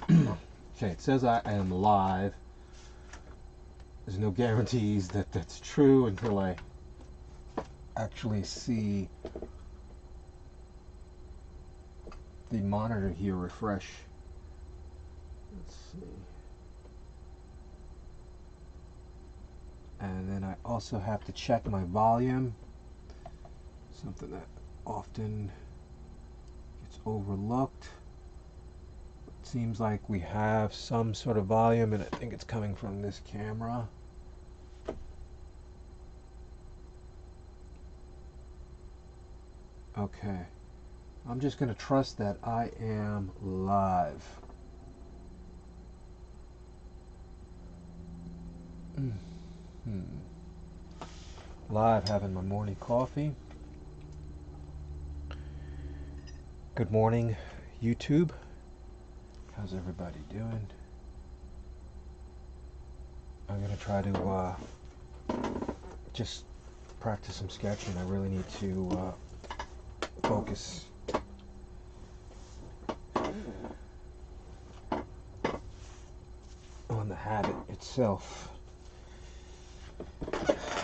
Okay, it says I am live. There's no guarantees that that's true until I actually see the monitor here refresh. Let's see. And then I also have to check my volume, something that often gets overlooked. It seems like we have some sort of volume, and I think it's coming from this camera. Okay, I'm just going to trust that I am live. Live, having my morning coffee. Good morning, YouTube. How's everybody doing? I'm going to try to just practice some sketching. I really need to focus. On the habit itself.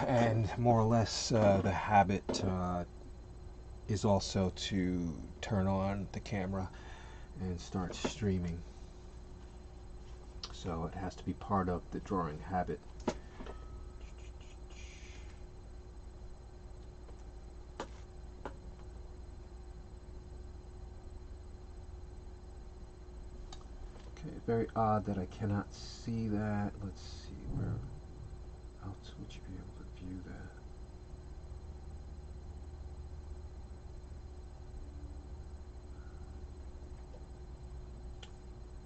And more or less, the habit is also to turn on the camera and start streaming. So it has to be part of the drawing habit. Okay, very odd that I cannot see that. Let's see, where else would you be able to view that?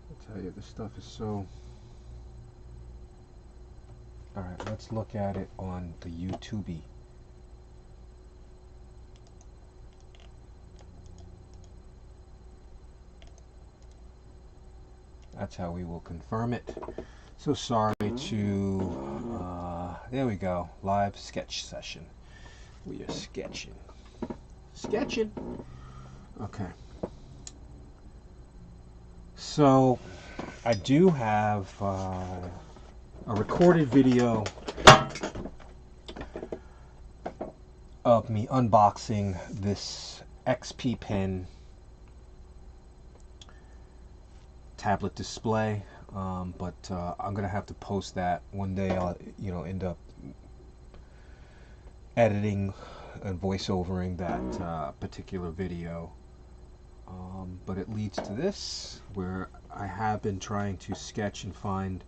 I'll tell you, this stuff is so... Alright, let's look at it on the YouTube. That's how we will confirm it. So sorry to... there we go. Live sketch session. We are sketching. Sketching. Okay. So I do have a recorded video of me unboxing this XP Pen tablet display, but I'm gonna have to post that one day. I'll end up editing and voiceovering that particular video, but it leads to this, where I have been trying to sketch and find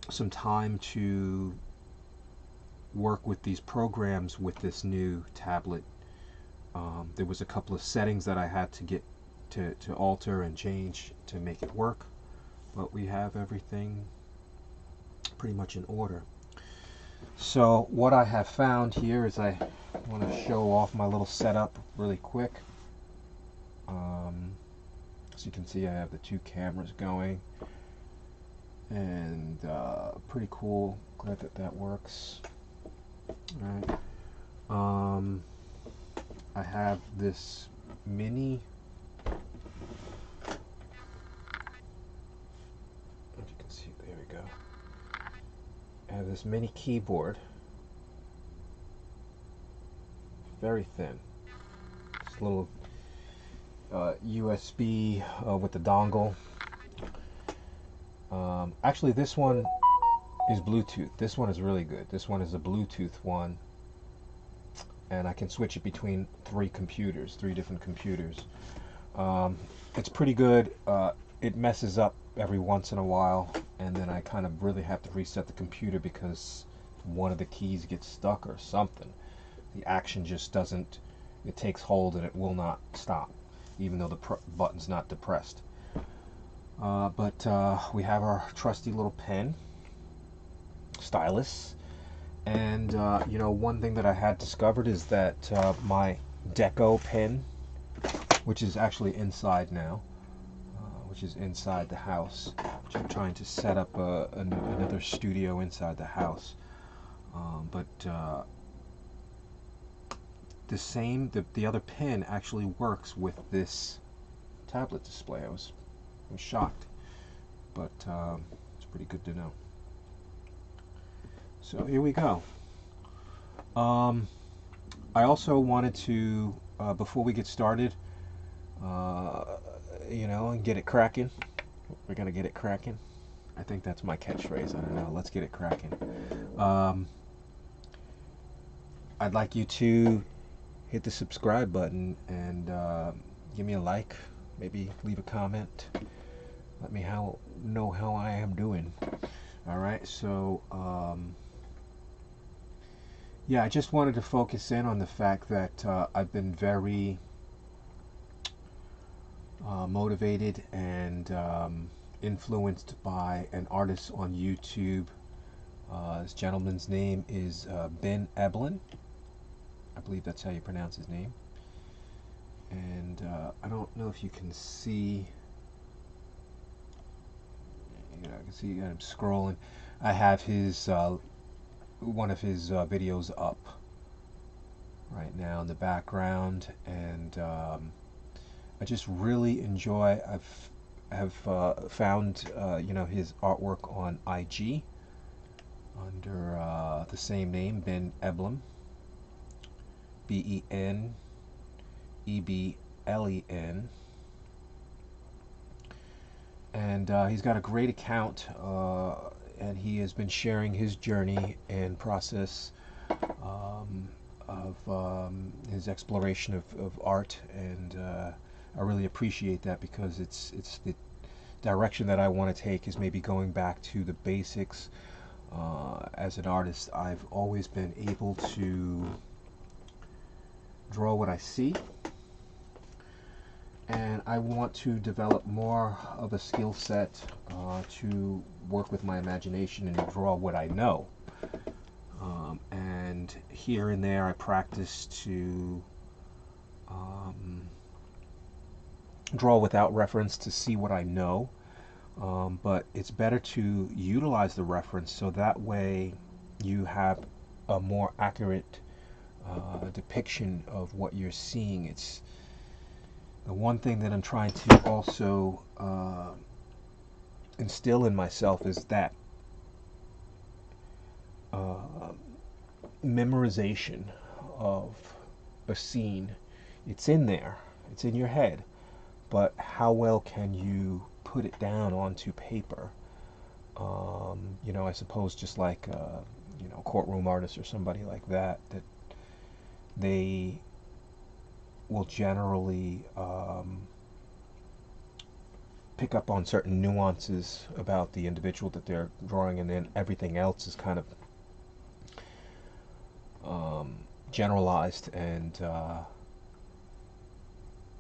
some time to work with these programs with this new tablet. There was a couple of settings that I had to get to alter and change to make it work, but we have everything pretty much in order. So what I have found here is, I want to show off my little setup really quick. As you can see, I have the two cameras going, and pretty cool. Glad that that works. All right. I have this mini, as you can see, there we go. I have this mini keyboard, very thin. This little USB with the dongle. Actually, this one is Bluetooth. This one is really good. This one is a Bluetooth one, and I can switch it between three different computers. It's pretty good. It messes up every once in a while, and then I kind of really have to reset the computer because one of the keys gets stuck or something. The action just doesn't, it takes hold and it will not stop, even though the button's not depressed. But we have our trusty little pen, stylus, and one thing that I had discovered is that my Deco pen, which is actually inside now, which is inside the house, which I'm trying to set up another studio inside the house, but the other pen actually works with this tablet display. I was shocked, but it's pretty good to know. So here we go. I also wanted to, before we get started, and get it cracking. We're gonna get it cracking. I think that's my catchphrase. I don't know. Let's get it cracking. I'd like you to hit the subscribe button and give me a like. Maybe leave a comment. Let me know how I am doing. All right. So yeah, I just wanted to focus in on the fact that I've been very motivated and influenced by an artist on YouTube. This gentleman's name is Ben Eblin. I believe that's how you pronounce his name. And I don't know if you can see. I can see I'm scrolling. I have his one of his videos up right now in the background, and I just really enjoy. Have found his artwork on IG under the same name, Ben Eblin, BenEblen, and he's got a great account, and he has been sharing his journey and process of his exploration of art, and I really appreciate that, because it's the direction that I want to take, is maybe going back to the basics. As an artist, I've always been able to draw what I see, and I want to develop more of a skill set to work with my imagination and draw what I know. And here and there I practice to draw without reference to see what I know, but it's better to utilize the reference, so that way you have a more accurate depiction of what you're seeing. It's the one thing that I'm trying to also instill in myself, is that memorization of a scene. It's in there, it's in your head, but how well can you put it down onto paper? I suppose just like courtroom artists or somebody like that they will generally pick up on certain nuances about the individual that they're drawing, and then everything else is kind of generalized, and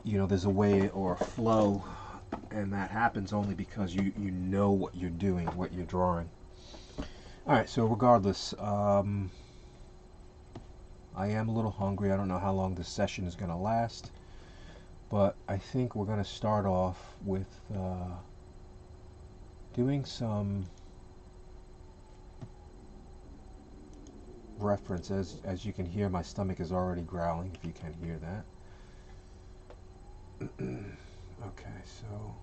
there's a way or a flow, and that happens only because you know what you're doing, what you're drawing. Alright, so regardless, I am a little hungry. I don't know how long this session is going to last, but I think we're going to start off with doing some reference. As you can hear, my stomach is already growling, if you can hear that. Okay, so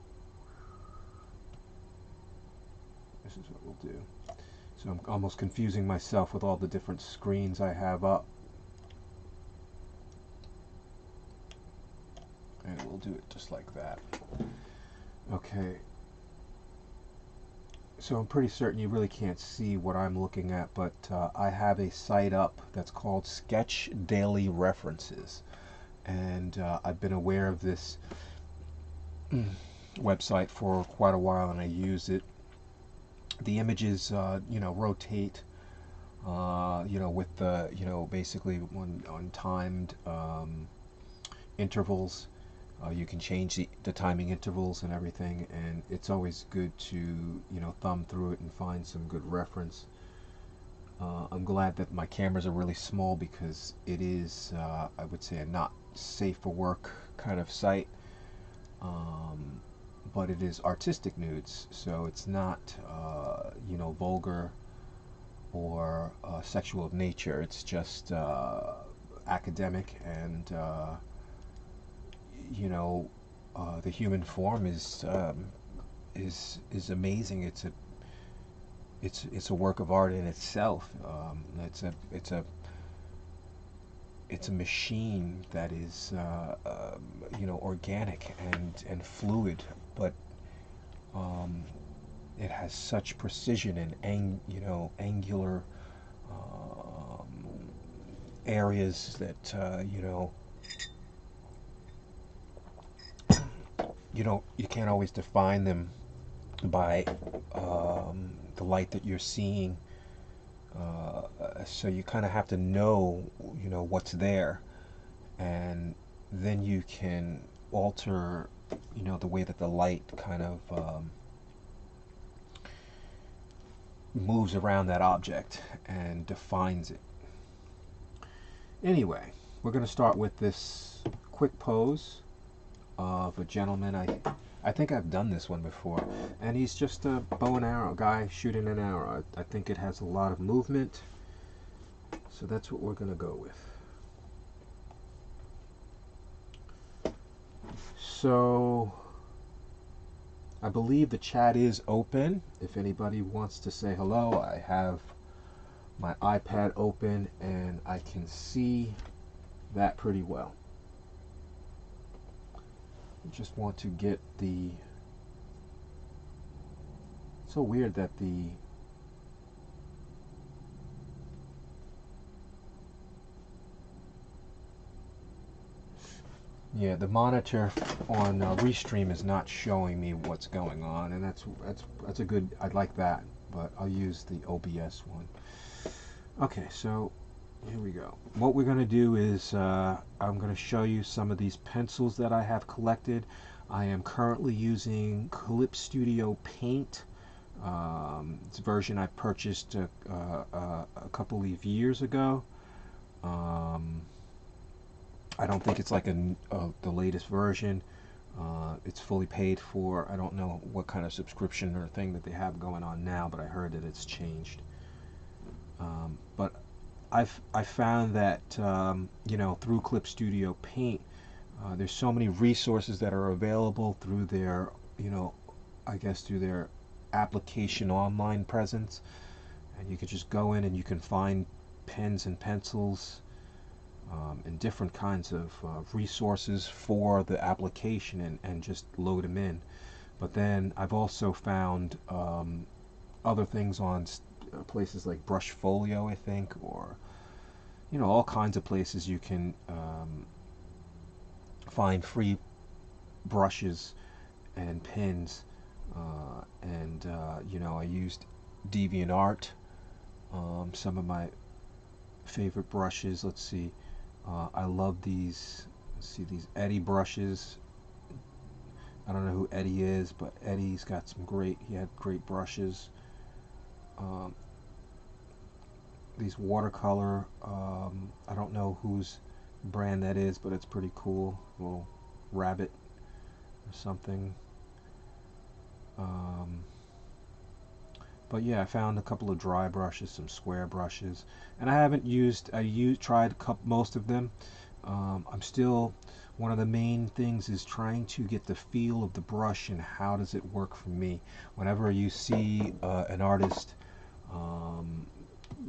this is what we'll do. So I'm almost confusing myself with all the different screens I have up. And we'll do it just like that. Okay. So I'm pretty certain you really can't see what I'm looking at, but I have a site up that's called Sketch Daily References. And I've been aware of this website for quite a while, and I use it. The images, rotate, with the, basically on timed intervals. You can change the timing intervals and everything, and it's always good to thumb through it and find some good reference. I'm glad that my cameras are really small, because it is, I would say, a not safe for work kind of site, but it is artistic nudes, so it's not vulgar or sexual of nature. It's just academic and the human form is amazing. It's a work of art in itself. It's a machine that is organic and fluid, but it has such precision and angular areas that you can't always define them by the light that you're seeing. So you kind of have to know what's there, and then you can alter the way that the light kind of moves around that object and defines it. Anyway, we're going to start with this quick pose of a gentleman. I think I've done this one before, and he's just a bow and arrow guy shooting an arrow. I think it has a lot of movement, so that's what we're going to go with. So I believe the chat is open. If anybody wants to say hello, I have my iPad open and I can see that pretty well. I just want to get the... It's so weird that the... Yeah, the monitor on Restream is not showing me what's going on, and that's a good... I'd like that, but I'll use the OBS one. Okay, so here we go. What we're going to do is I'm going to show you some of these pencils that I have collected. I am currently using Clip Studio Paint. It's a version I purchased a couple of years ago. I don't think it's like the latest version. It's fully paid for. I don't know what kind of subscription or thing that they have going on now, but I heard that it's changed. But I found that through Clip Studio Paint, there's so many resources that are available through their I guess through their application online presence, and you could just go in and you can find pens and pencils and different kinds of resources for the application and just load them in. But then I've also found other things on places like Brushfolio, I think, or all kinds of places you can find free brushes and pens, I used DeviantArt. Some of my favorite brushes, let's see, I love these. Let's see, these Eddie brushes. I don't know who Eddie is, but Eddie's got he had great brushes. These watercolor, I don't know whose brand that is, but it's pretty cool. Little rabbit or something. But yeah, I found a couple of dry brushes, some square brushes, and I haven't used. Tried most of them. I'm still. One of the main things is trying to get the feel of the brush and how does it work for me. Whenever you see an artist, oh, we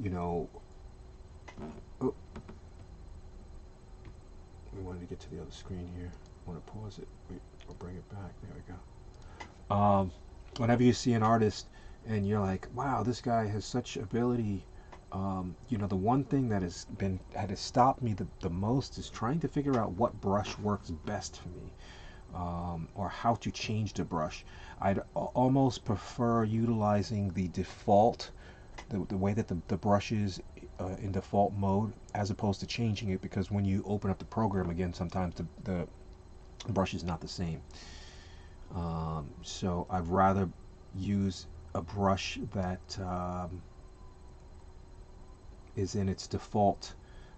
wanted to get to the other screen here. I want to pause it. Wait, I'll bring it back. There we go. Whenever you see an artist and you're like, wow, this guy has such ability, the one thing that has stopped me the most is trying to figure out what brush works best for me, or how to change the brush. I'd almost prefer utilizing the default, the way that the brush is in default mode, as opposed to changing it, because when you open up the program again, sometimes the brush is not the same. So I'd rather use a brush that is in its default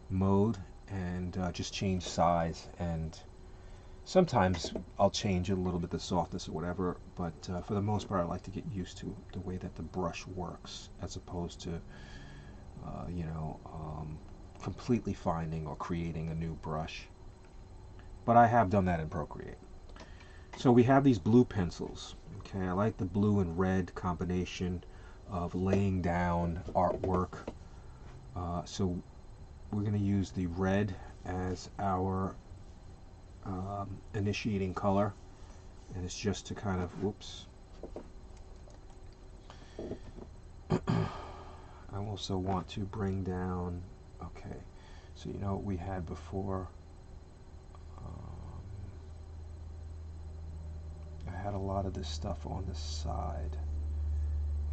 mode and just change size, and sometimes I'll change a little bit the softness or whatever, but for the most part I like to get used to the way that the brush works, as opposed to completely finding or creating a new brush. But I have done that in Procreate. So we have these blue pencils. Okay, I like the blue and red combination of laying down artwork. So we're going to use the red as our initiating color, and it's just to kind of, whoops. I also want to bring down, okay, so you know what we had before? I had a lot of this stuff on the side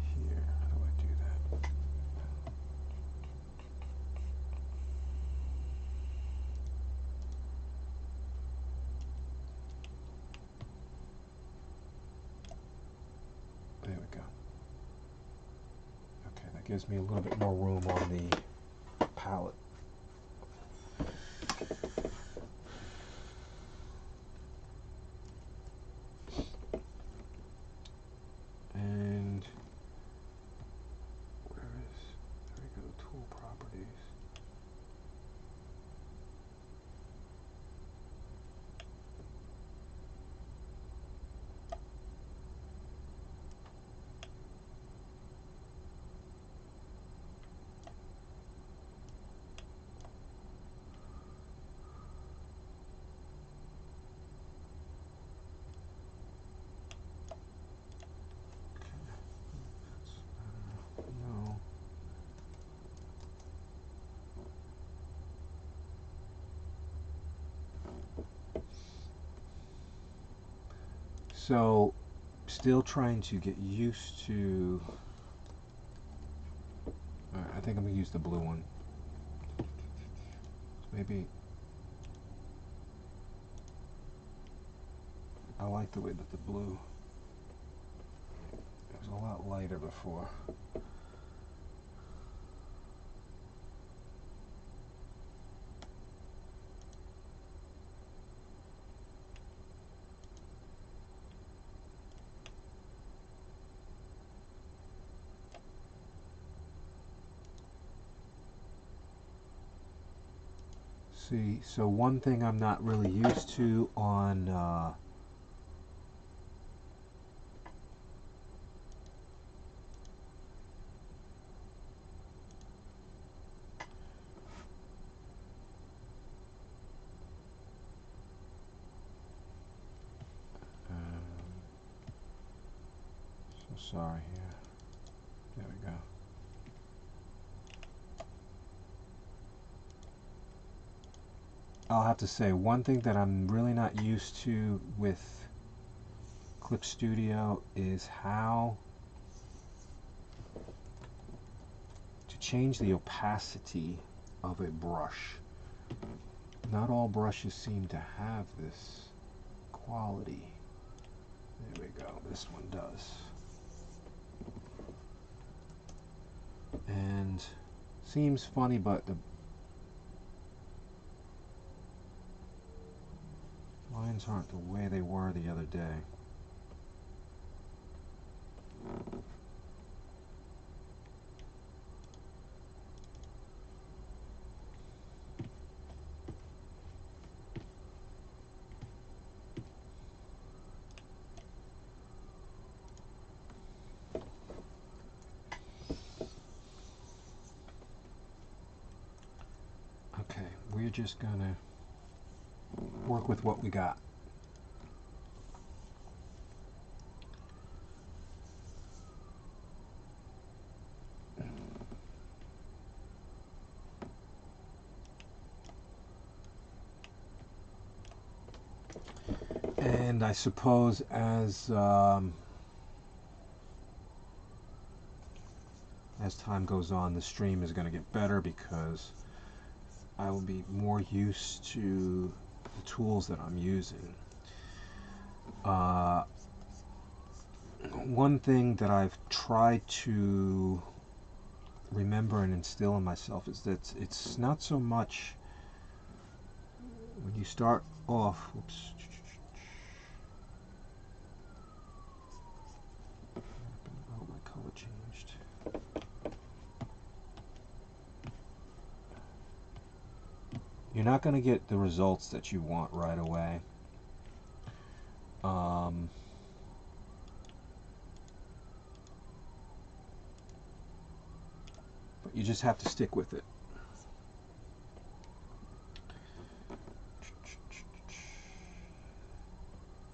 here. How do I do that? There we go. Okay, that gives me a little bit more room on the palette. And where is, there we go, tool properties. No. So, still trying to get used to. Alright, I think I'm going to use the blue one. Maybe. I like the way that the blue. It was a lot lighter before. See, so one thing I'm not really used to on so sorry here. There we go. I'll have to say, one thing that I'm really not used to with Clip Studio is how to change the opacity of a brush. Not all brushes seem to have this quality. There we go, this one does. And seems funny, but the lines aren't the way they were the other day. Okay, we're just gonna work with what we got. And I suppose as time goes on, the stream is going to get better because I will be more used to the tools that I'm using. One thing that I've tried to remember and instill in myself is that it's not so much when you start off. Whoops. Oh, my color changed. You're not going to get the results that you want right away. Um, but you just have to stick with it.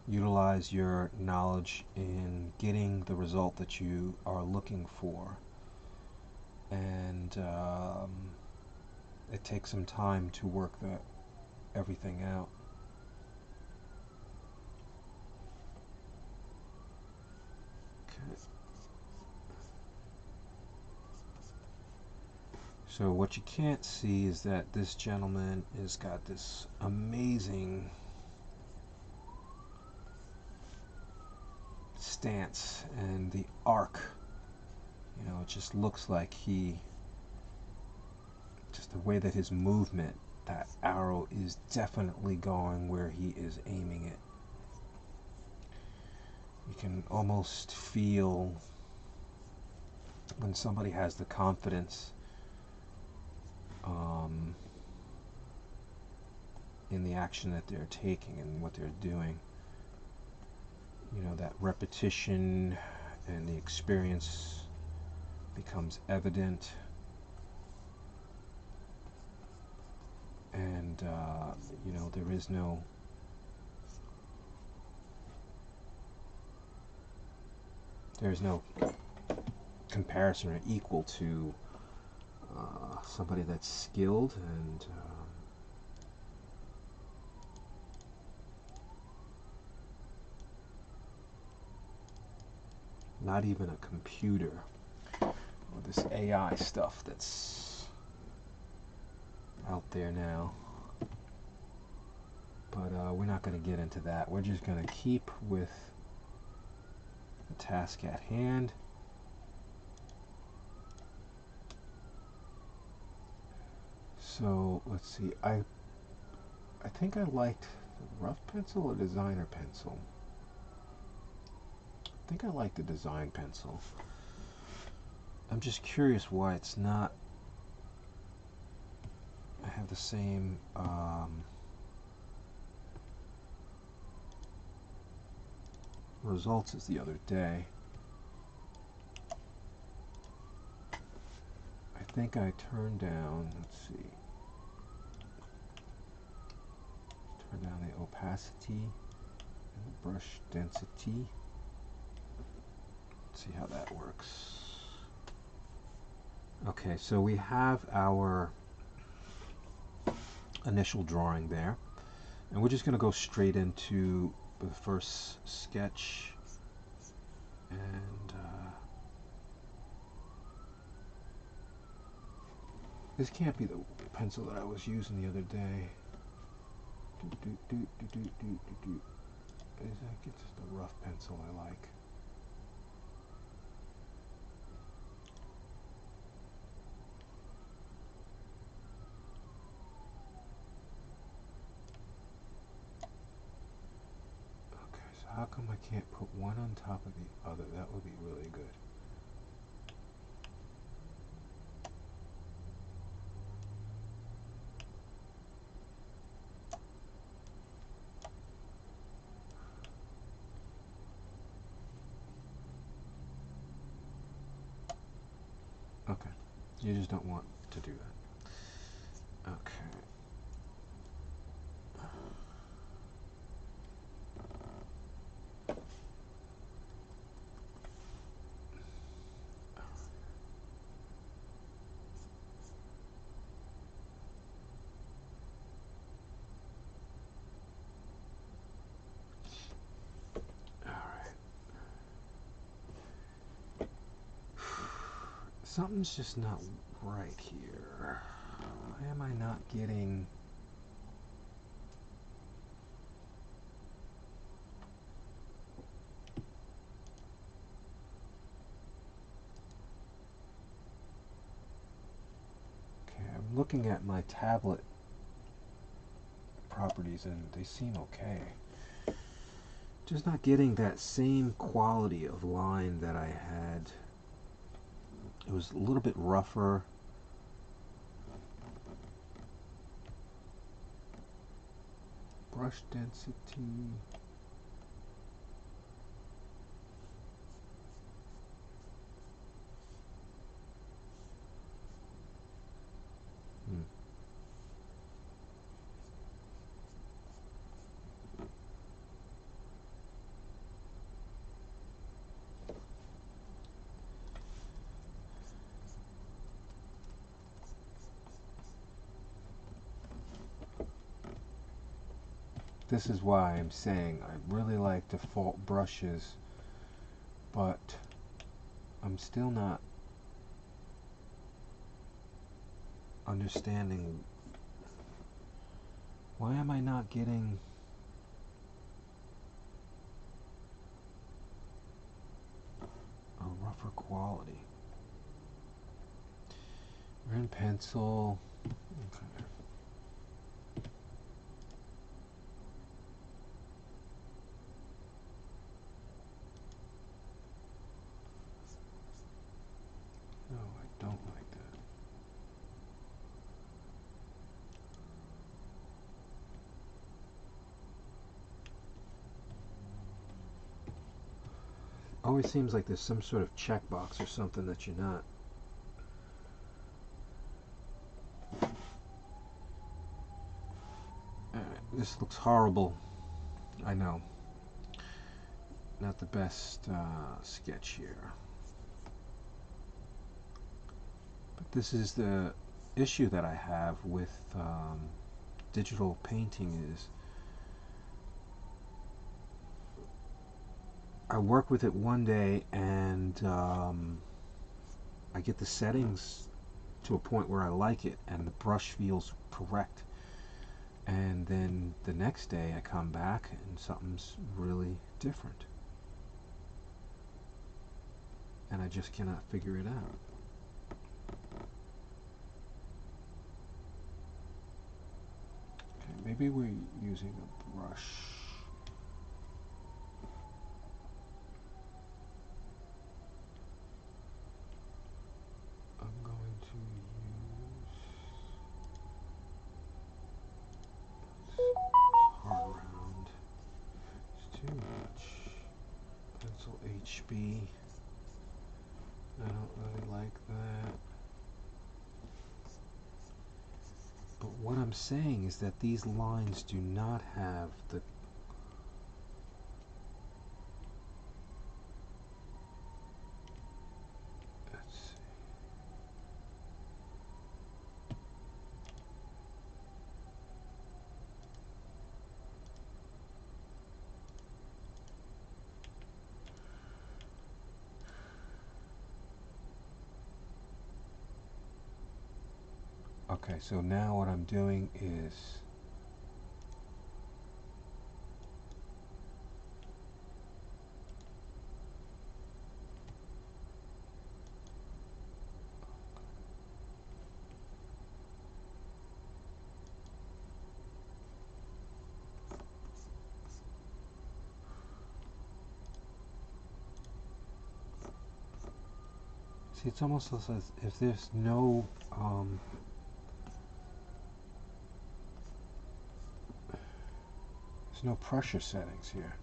Utilize your knowledge in getting the result that you are looking for, and it takes some time to work everything out. Okay. So what you can't see is that this gentleman has got this amazing stance, and the arc, you know, it just looks like just the way that his movement, that arrow is definitely going where he is aiming it. You can almost feel when somebody has the confidence in the action that they're taking and what they're doing. You know, that repetition and the experience becomes evident, and you know, there's no comparison or equal to somebody that's skilled and not even a computer or this AI stuff that's out there now. But we're not going to get into that. We're just going to keep with the task at hand. So let's see, I think I liked the rough pencil or designer pencil. I think I like the design pencil. I'm just curious why it's not. I have the same results as the other day. I think I turned down, let's see, turn down the opacity and the brush density. See how that works. Okay, so we have our initial drawing there, and we're just going to go straight into the first sketch, and this can't be the pencil that I was using the other day. It's just a rough pencil I like. How come I can't put one on top of the other? That would be really good. Okay, you just don't want to do that. Okay. Something's just not right here. Why am I not getting... Okay, I'm looking at my tablet properties and they seem okay. Just not getting that same quality of line that I had. It was a little bit rougher. Brush density. this is why I'm saying I really like default brushes, but I'm still not understanding why am I not getting a rougher quality. We're in pencil. Okay. No, I don't like that. Always seems like there's some sort of checkbox or something that you're not. This looks horrible. I know. Not the best sketch here. But this is the issue that I have with digital painting is I work with it one day and I get the settings to a point where I like it and the brush feels correct. And then the next day I come back and something's really different. And I just cannot figure it out. Okay, maybe we're using a brush. I'm going to use hard round. It's too much. Pencil HB. I don't really like that. But what I'm saying is that these lines do not have the okay, so now what I'm doing is see, it's almost as if there's no pressure settings here.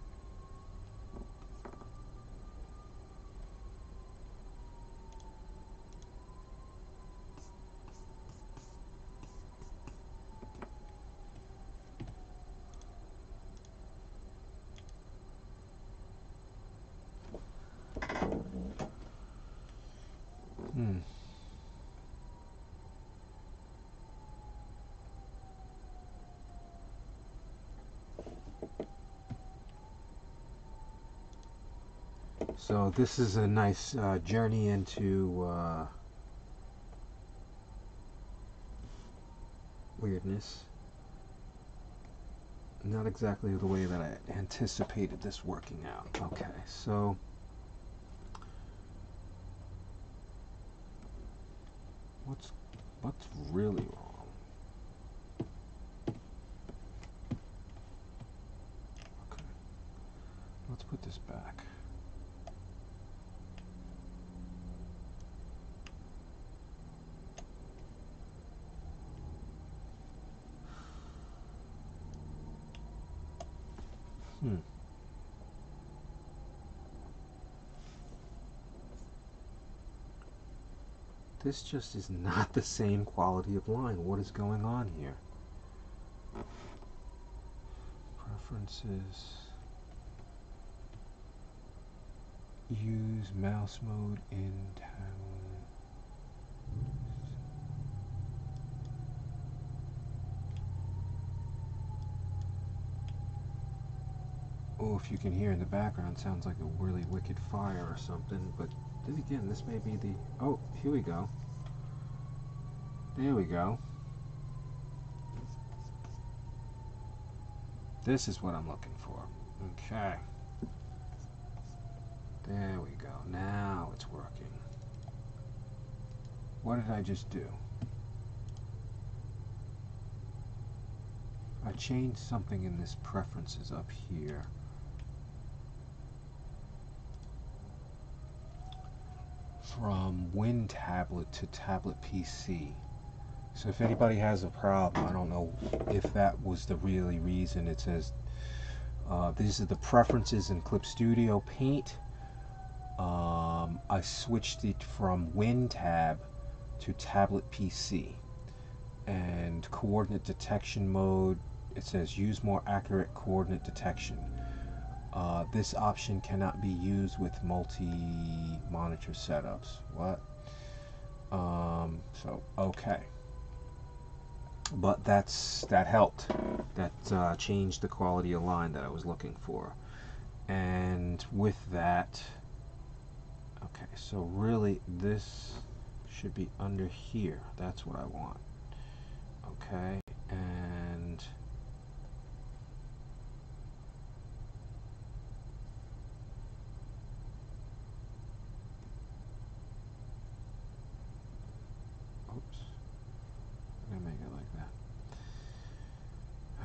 So this is a nice journey into weirdness. Not exactly the way that I anticipated this working out. Okay, so what's really wrong? Okay, let's put this back. This just is not the same quality of line. What is going on here? Preferences. Use mouse mode in town. Oh, if you can hear in the background, sounds like a really wicked fire or something, but then again, this may be the... Oh, here we go. There we go. This is what I'm looking for. Okay. There we go. Now it's working. What did I just do? I changed something in this preferences up here. From WinTablet to Tablet PC. So if anybody has a problem, I don't know if that was the really reason. It says these are the preferences in Clip Studio Paint. I switched it from WinTab to Tablet PC. And coordinate detection mode, it says use more accurate coordinate detection. This option cannot be used with multi-monitor setups. What? So, okay. But that helped. That changed the quality of line that I was looking for. And with that, okay, so really this should be under here. That's what I want. Okay, and oops, I'm gonna make it like that.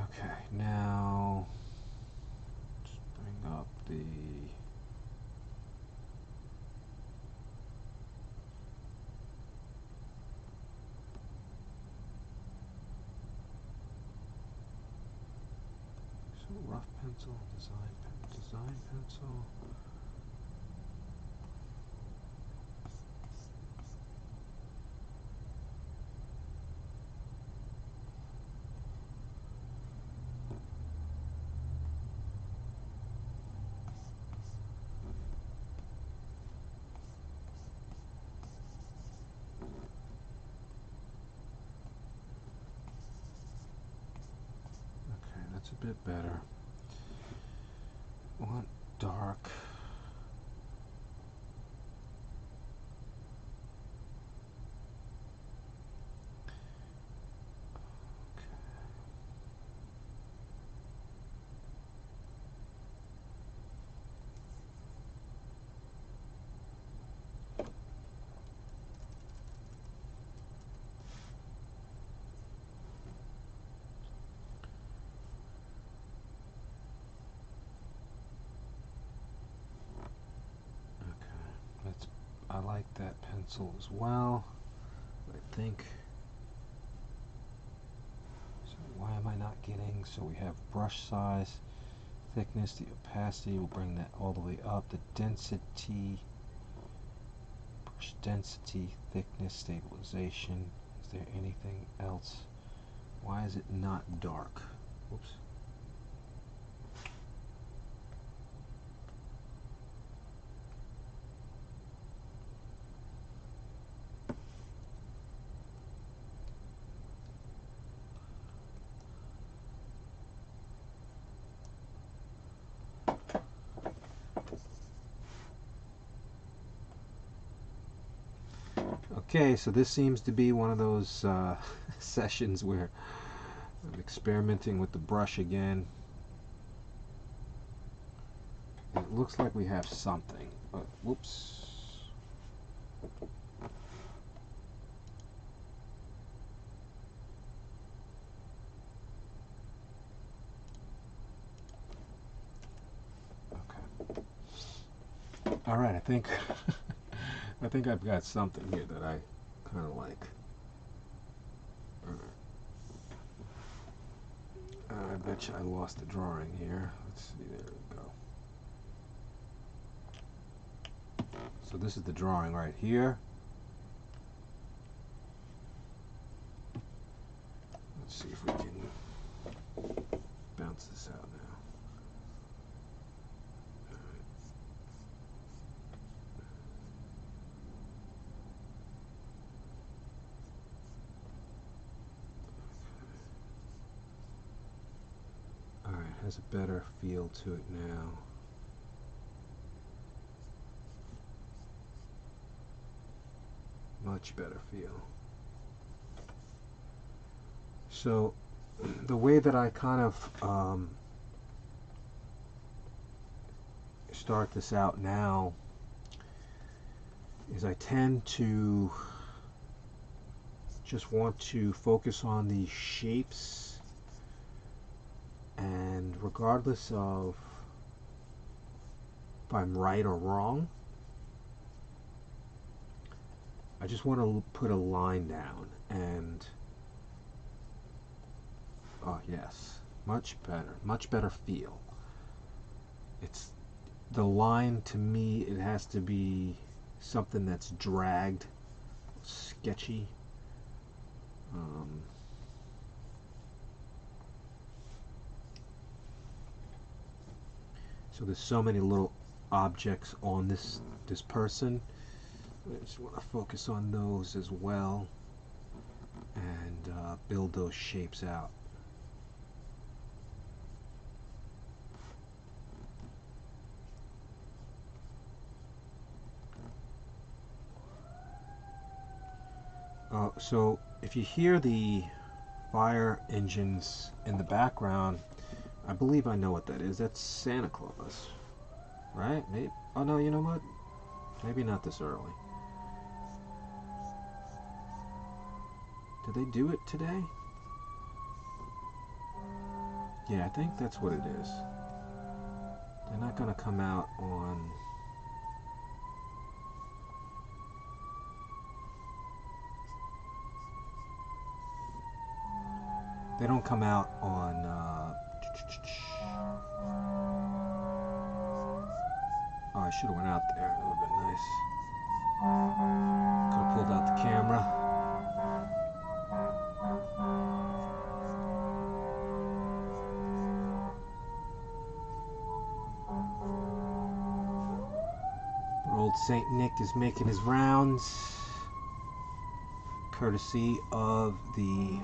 Okay, now let's bring up the rough pencil, design pencil. Okay, that's a bit better. Want dark. I like that pencil as well. I think. So why am I not getting? So we have brush size, thickness, the opacity. We'll bring that all the way up. The density, brush density, thickness, stabilization. Is there anything else? Why is it not dark? Whoops. Okay, so this seems to be one of those sessions where I'm experimenting with the brush again. And it looks like we have something, but whoops. Okay. All right, I think I think I've got something here that I kind of like. I bet you I lost the drawing here. Let's see, there we go. So this is the drawing right here. Let's see if we can bounce this out now. has a better feel to it now. Much better feel. So the way that I kind of start this out now is I tend to just want to focus on the shapes, and regardless of if I'm right or wrong, I just want to put a line down. And oh yes, much better feel. It's the line, to me, it has to be something that's dragged, sketchy. So there's so many little objects on this person. I just want to focus on those as well and build those shapes out. So if you hear the fire engines in the background, I believe I know what that is. That's Santa Claus, right? Maybe. Oh no, you know what? Maybe not this early. Did they do it today? Yeah, I think that's what it is. They're not going to come out on... They don't come out on... Oh, I should have went out there. That would have been nice. Could have pulled out the camera. But old Saint Nick is making his rounds, courtesy of the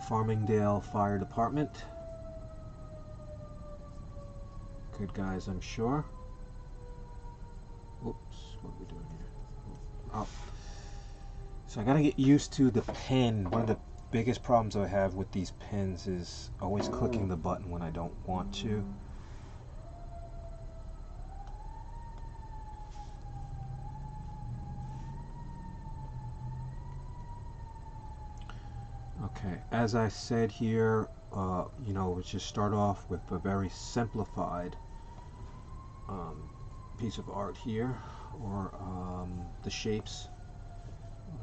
Farmingdale Fire Department. Good guys, I'm sure. Oops, what are we doing here? Oh. So I gotta get used to the pen. One of the biggest problems I have with these pens is always clicking the button when I don't want to. Okay, as I said here, you know, let's just start off with a very simplified piece of art here, or the shapes.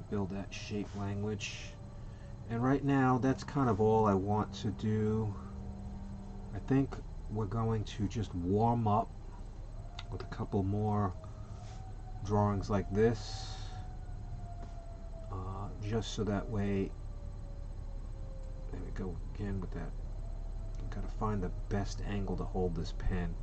Build that shape language. And right now, that's kind of all I want to do. I think we're going to just warm up with a couple more drawings like this, just so that way, there we go again with that. I've got to find the best angle to hold this pen.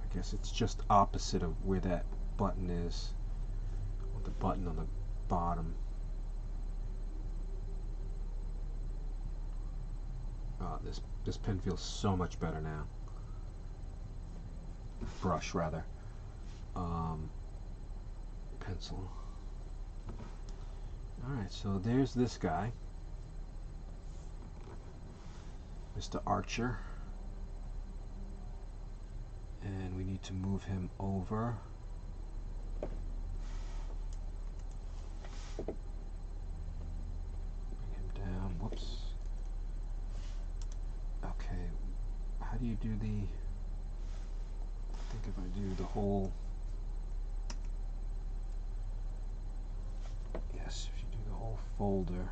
I guess it's just opposite of where that button is, with the button on the bottom. This pen feels so much better now. Brush, rather. Pencil. Alright, so there's this guy, Mr. Archer. And we need to move him over. Bring him down. Whoops. Okay. How do you do the... I think if I do the whole... Yes, if you do the whole folder.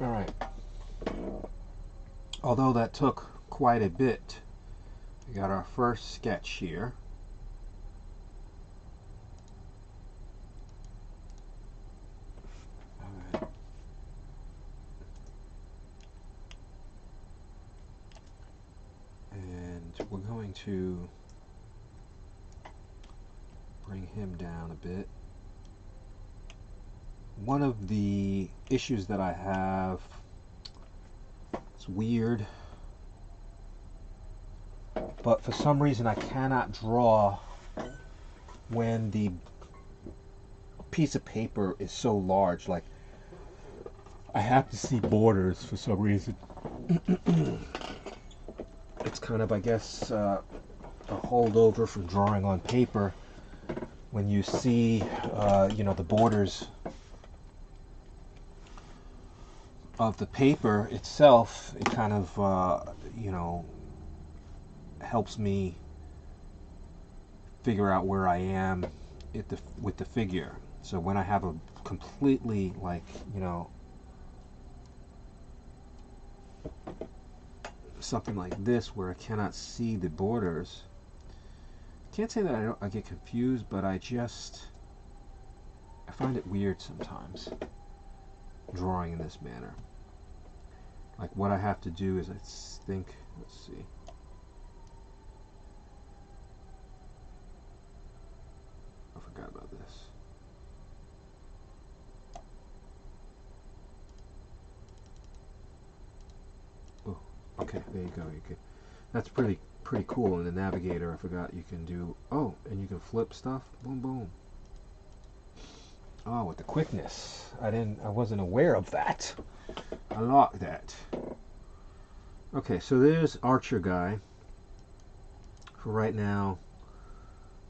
Alright. Although that took quite a bit, we got our first sketch here. we're going to bring him down a bit. One of the issues that I have, it's weird, but for some reason I cannot draw when the piece of paper is so large. Like, I have to see borders for some reason. It's kind of, I guess, a holdover from drawing on paper. When you see, you know, the borders of the paper itself, it kind of, you know, helps me figure out where I am with the figure. So when I have a completely, like, you know, something like this where I cannot see the borders, can't say that I get confused, but I find it weird sometimes drawing in this manner. Like, what I have to do is, I think, let's see. I forgot about this. Oh, okay, there you go. You can. That's pretty cool. In the navigator, I forgot you can do. Oh, and you can flip stuff. Boom, boom. Oh, with the quickness. I wasn't aware of that. I like that. Okay, so there's Archer guy. For right now,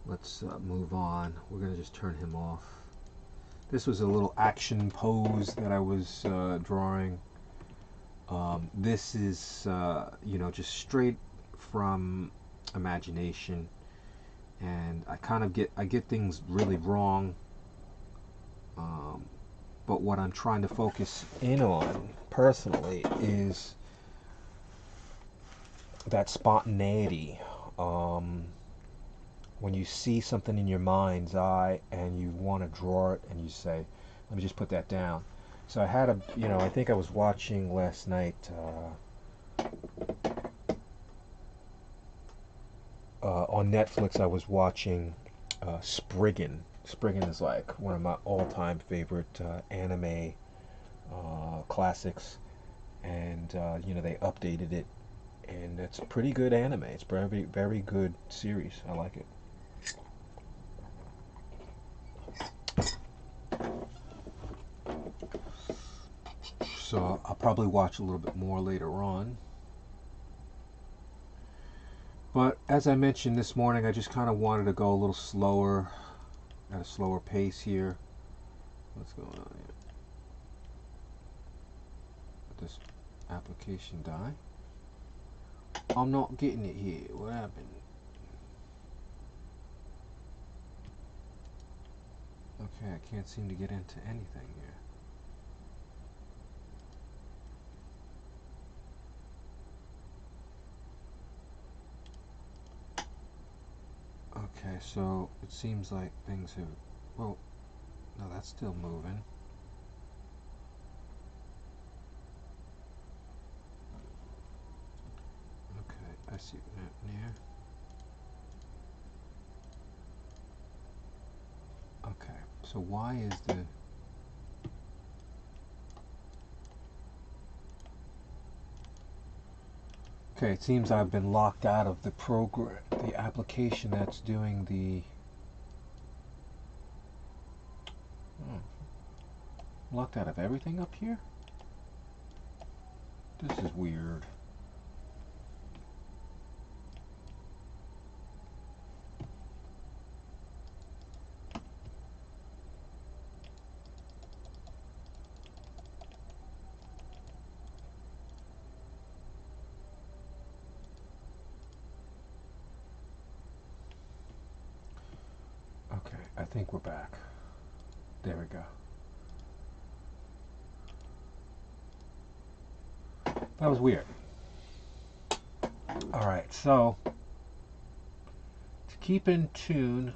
let's move on. We're gonna just turn him off. This was a little action pose that I was drawing. This is, you know, just straight from imagination, and I kind of get things really wrong. But what I'm trying to focus in on personally is that spontaneity. When you see something in your mind's eye and you want to draw it, and you say, let me just put that down. So I had you know, I think I was watching last night, on Netflix, I was watching Spriggan. Spriggan is like one of my all-time favorite anime classics, and you know, they updated it, and it's a pretty good anime. It's very, very good series. I like it. So I'll probably watch a little bit more later on. But as I mentioned this morning, I just kind of wanted to go a little slower, at a slower pace here. What's going on here? Did this application die? I'm not getting it here. What happened? Okay, I can't seem to get into anything here. Okay, so it seems like things have, well, no, that's still moving. Okay, I see that near. Okay, so why is the, okay, it seems I've been locked out of the program, the application that's doing the, locked out of everything up here? This is weird. Okay, I think we're back. There we go. That was weird. Alright, so to keep in tune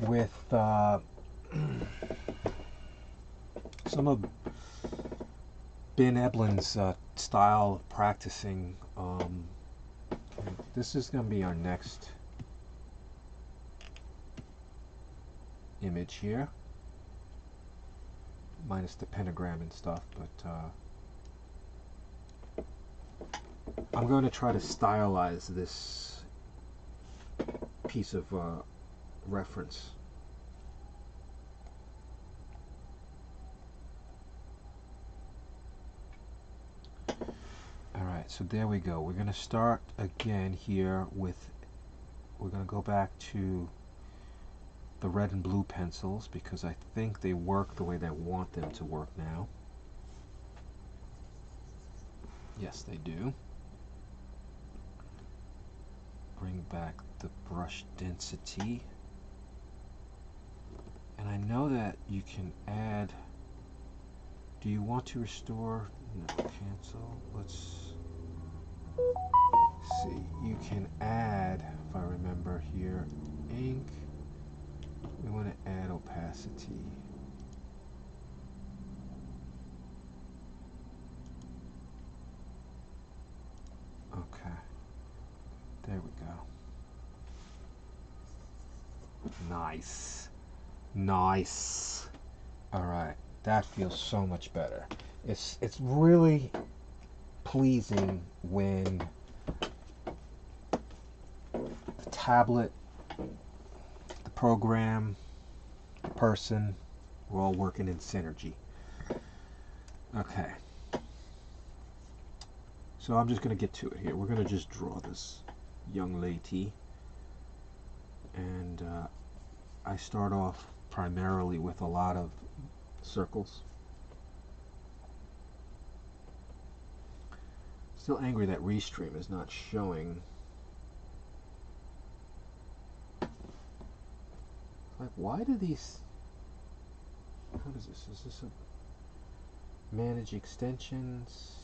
with some of Ben Eblin's style of practicing. This is going to be our next image here, minus the pentagram and stuff, but I'm going to try to stylize this piece of reference. Alright, so there we go. We're going to start again here with, we're going to go back to the red and blue pencils because I think they work the way that I want them to work now. Yes, they do. Bring back the brush density. And I know that you can add, do you want to restore? No, cancel. Let's see. You can add, if I remember here, ink. We want to add opacity. Okay. There we go. Nice. Nice. All right. That feels so much better. It's really pleasing when the tablet, the program, the person, we're all working in synergy. Okay. So I'm just going to get to it here. We're going to just draw this young lady. And I start off primarily with a lot of circles. Still angry that Restream is not showing. Like, why do these... What is this? Is this a... Manage extensions?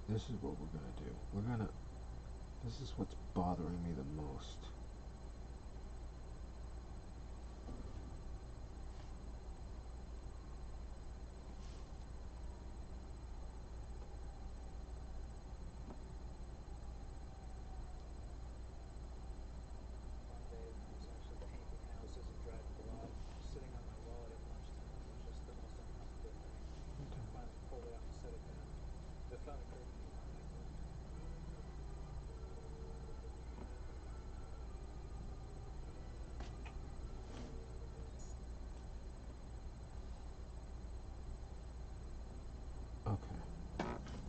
This is what we're gonna do. This is what's bothering me the most.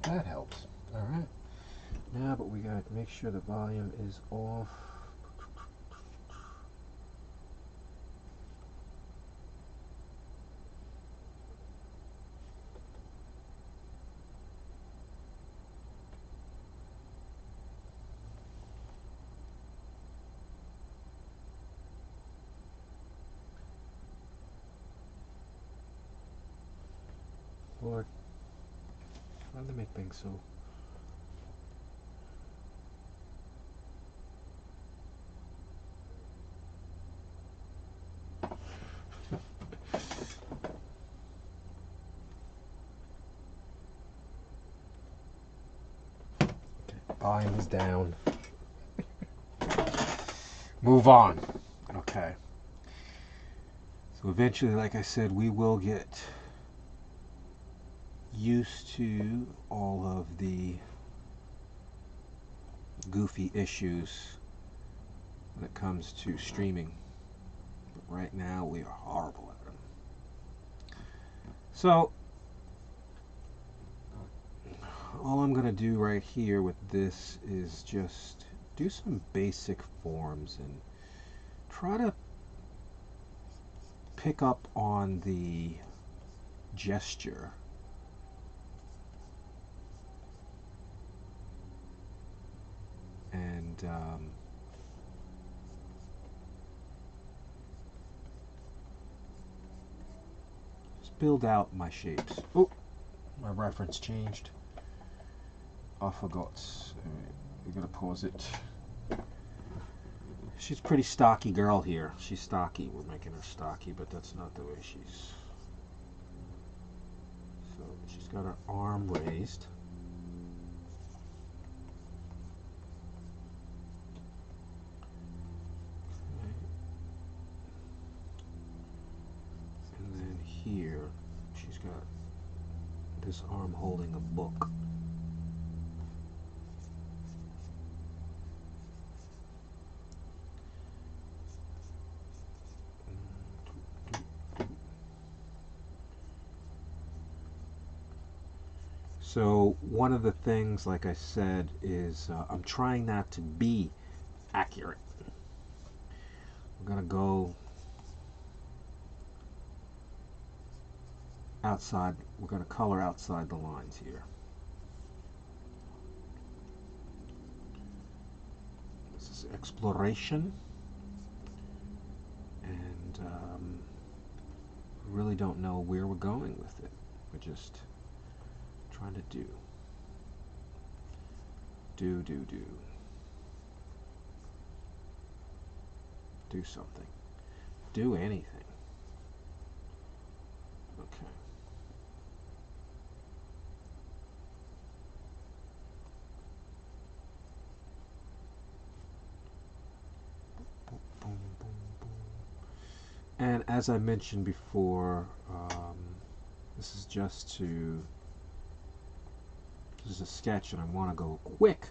That helps. Alright. Now, but we gotta make sure the volume is off. Lord, why do they make things so... Volume is down. Move on. Okay. So eventually, like I said, we will get used to all of the goofy issues when it comes to streaming. But right now, we are horrible at them. So, all I'm going to do right here with this is just do some basic forms and try to pick up on the gesture. And just build out my shapes. Oh, my reference changed. I forgot. We're gonna pause it. She's a pretty stocky girl here. She's stocky. We're making her stocky, but that's not the way she's. So she's got her arm raised. Okay. And then here, she's got this arm holding a book. So one of the things, like I said, is I'm trying not to be accurate. We're going to go outside. We're going to color outside the lines here. This is exploration. And really don't know where we're going with it. We're just trying to do something, do anything. Okay. Boom, boom, boom, boom. And as I mentioned before, this is just to. This is a sketch and I want to go quick,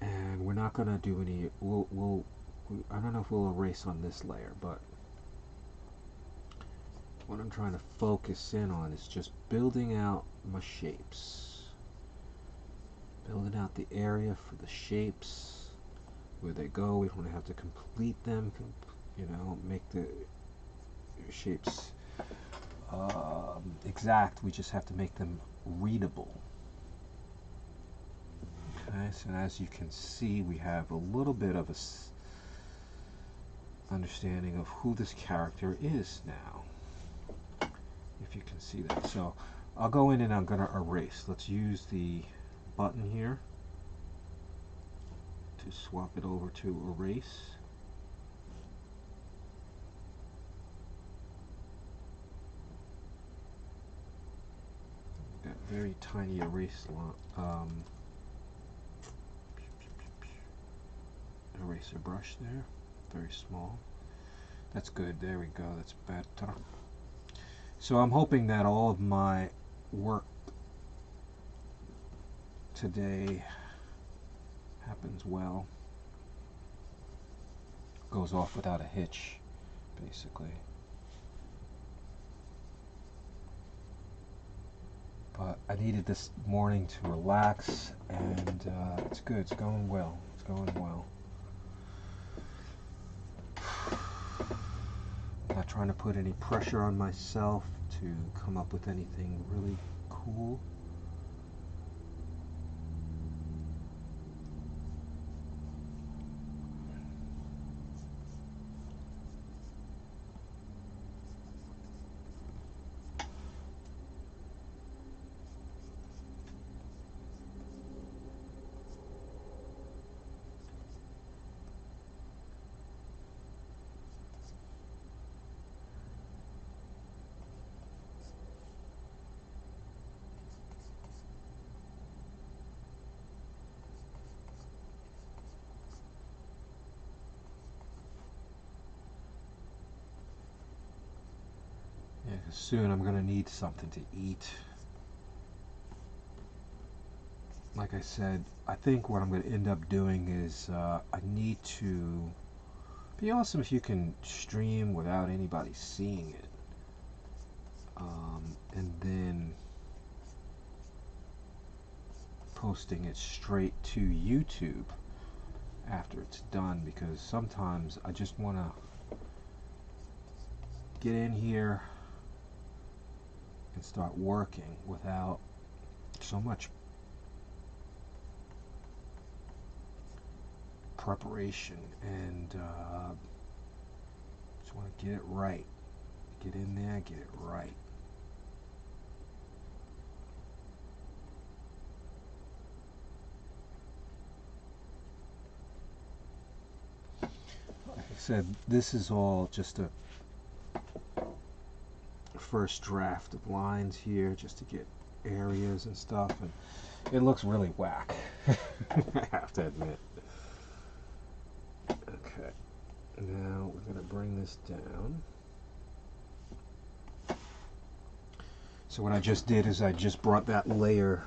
and we're not going to do any, I don't know if we'll erase on this layer, but what I'm trying to focus in on is just building out my shapes, building out the area for the shapes, where they go. We don't have to complete them, you know, make the shapes exact. We just have to make them readable. Okay, so as you can see, we have a little bit of a understanding of who this character is now, if you can see that. So I'll go in and I'm going to erase. Let's use the button here to swap it over to erase. Got very tiny erase eraser brush there, very small. That's good. There we go. That's better. So I'm hoping that all of my work today happens well, goes off without a hitch, basically. But I needed this morning to relax, and it's good. It's going well. It's going well. I'm not trying to put any pressure on myself to come up with anything really cool. Yeah, 'cause soon I'm gonna need something to eat. Like I said, I think what I'm going to end up doing is I need to. Be awesome if you can stream without anybody seeing it, and then posting it straight to YouTube after it's done, because sometimes I just want to get in here and start working without so much preparation, and just want to get it right. Get in there, get it right. said, this is all just a first draft of lines here, just to get areas and stuff, and it looks really whack. I have to admit. Okay, now we're going to bring this down. So what I just did is I just brought that layer,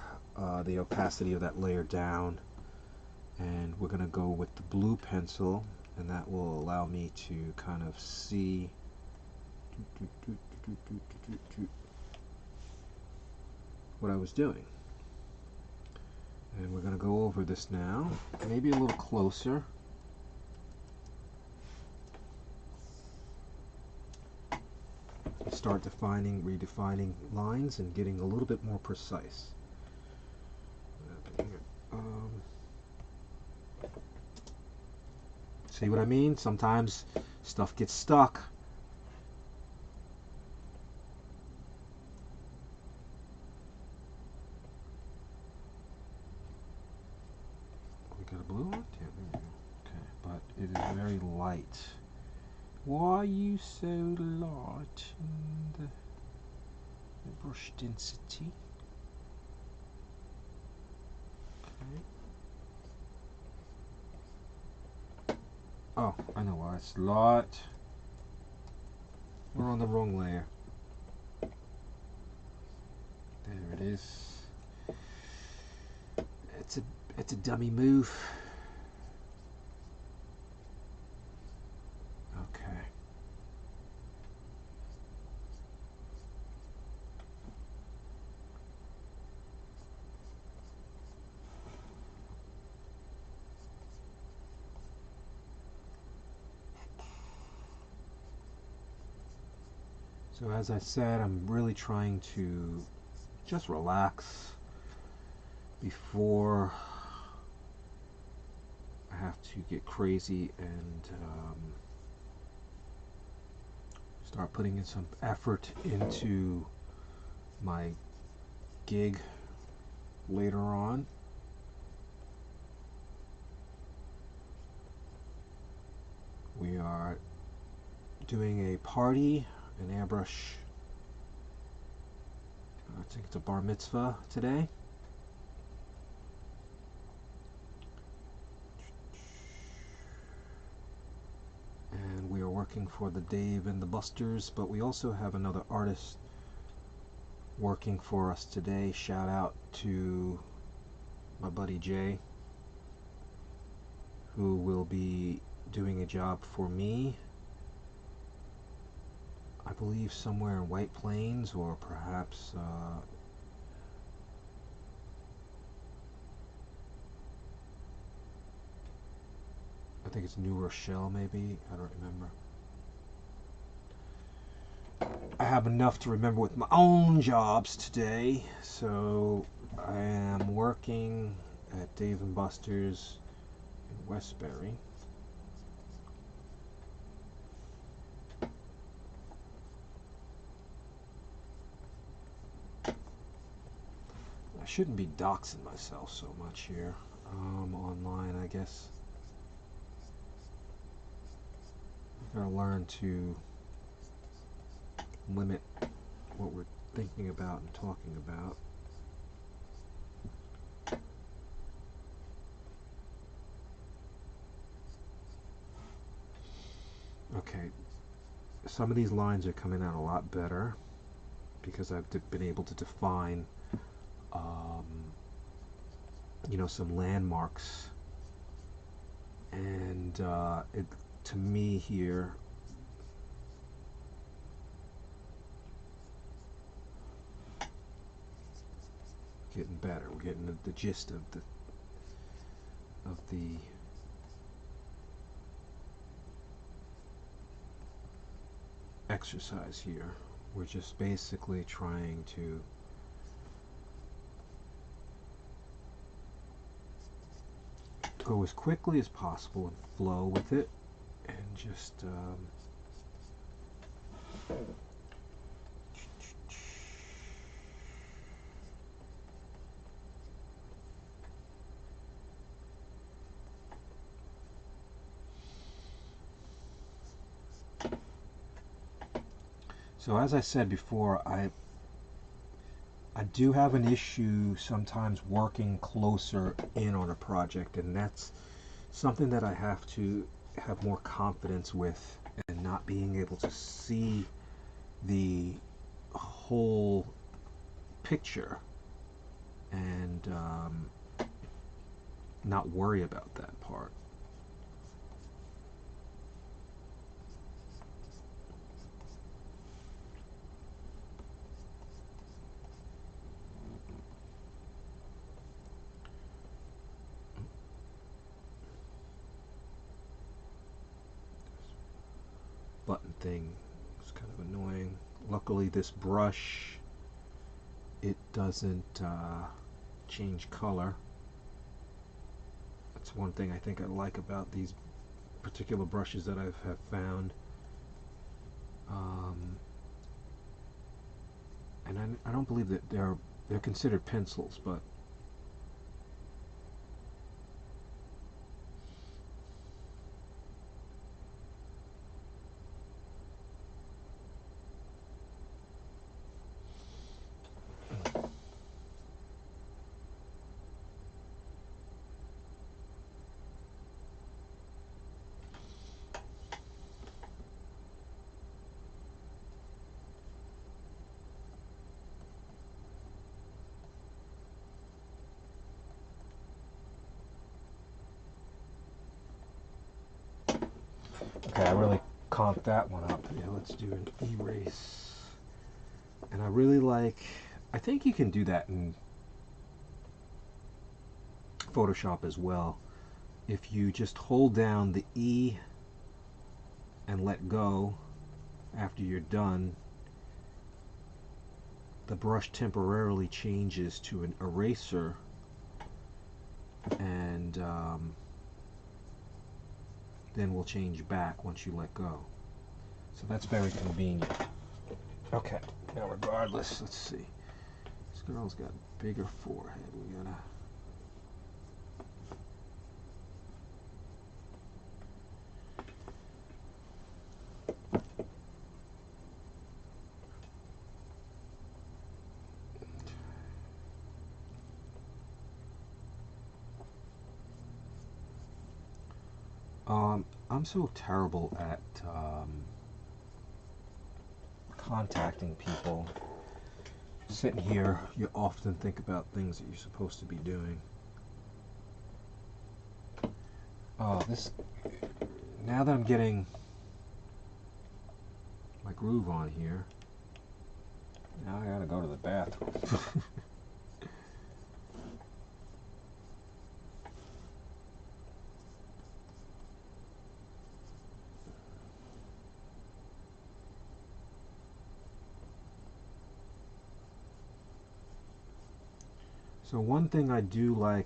the opacity of that layer down, and we're going to go with the blue pencil, and that will allow me to kind of see what I was doing. And we're going to go over this now, maybe a little closer. Start redefining lines and getting a little bit more precise. See what I mean? Sometimes stuff gets stuck. We got a blue one? Yeah, there we go. Okay, but it is very light. Why are you so light in the brush density? Okay. Oh, I know why. It's light. We're on the wrong layer. There it is. It's a dummy move. Okay. So as I said, I'm really trying to just relax before I have to get crazy and start putting in some effort into my gig later on. We are doing a party, an airbrush, I think it's a bar mitzvah today. And we are working for the Dave and the Busters, but we also have another artist working for us today. Shout out to my buddy Jay, who will be doing a job for me, I believe somewhere in White Plains, or perhaps I think it's New Rochelle, maybe. I don't remember. I have enough to remember with my own jobs today, so I am working at Dave and Buster's in Westbury. I shouldn't be doxing myself so much here online, I guess. I've got to learn to limit what we're thinking about and talking about. Okay, some of these lines are coming out a lot better because I've been able to define you know, some landmarks, and to me here, getting better. We're getting the gist of the exercise here. We're just basically trying to go as quickly as possible and flow with it, and just So as I said before, I do have an issue sometimes working closer in on a project, and that's something that I have to have more confidence with, and not being able to see the whole picture and not worry about that part. Button thing is kind of annoying. Luckily this brush, it doesn't change color. That's one thing I think I like about these particular brushes that have found. And I don't believe that they're considered pencils, but okay, I really comped that one up. Yeah, let's do an erase. And I really like, I think you can do that in Photoshop as well. If you just hold down the E and let go after you're done, the brush temporarily changes to an eraser, and then will change back once you let go. So that's very convenient. Okay, now regardless, let's see. This girl's got a bigger forehead. We gotta... I'm so terrible at contacting people. Sitting here, you often think about things that you're supposed to be doing. This, now that I'm getting my groove on here, now I gotta go to the bathroom. So one thing I do like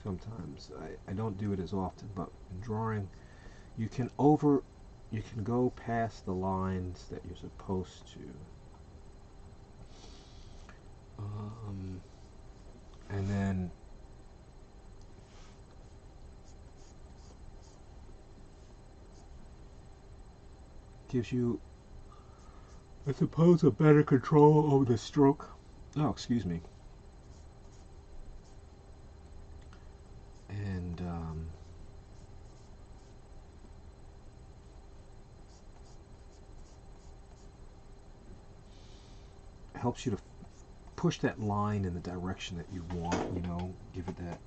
sometimes, I don't do it as often, but in drawing, you can go past the lines that you're supposed to. And then gives you, I suppose, a better control over the stroke. Oh, excuse me. And helps you to push that line in the direction that you want, you know, give it that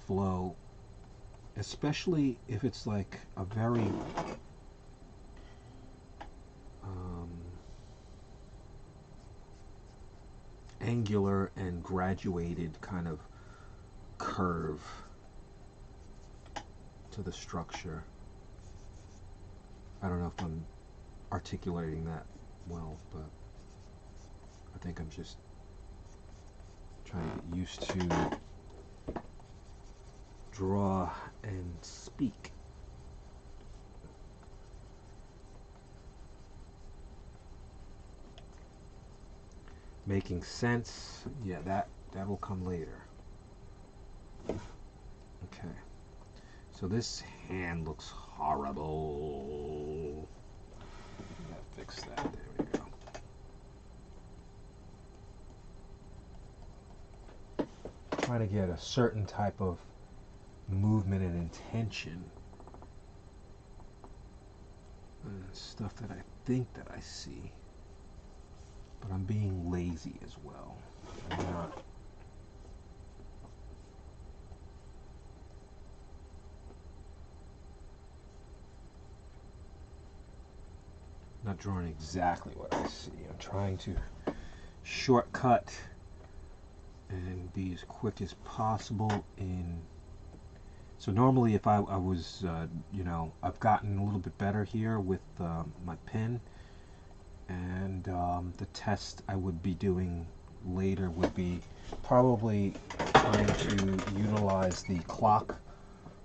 flow, especially if it's like a very angular and graduated kind of curve to the structure. I don't know if I'm articulating that well, but I think I'm just trying to get used to draw and speak. Making sense, yeah, that will come later. Okay, So this hand looks horrible. Gotta fix that. There we go. Trying to get a certain type of movement and intention. Stuff that I think that I see. But I'm being lazy as well. I'm not drawing exactly what I see. I'm trying to shortcut and be as quick as possible in. So normally if I was, you know, I've gotten a little bit better here with my pen, and the test I would be doing later would be probably trying to utilize the clock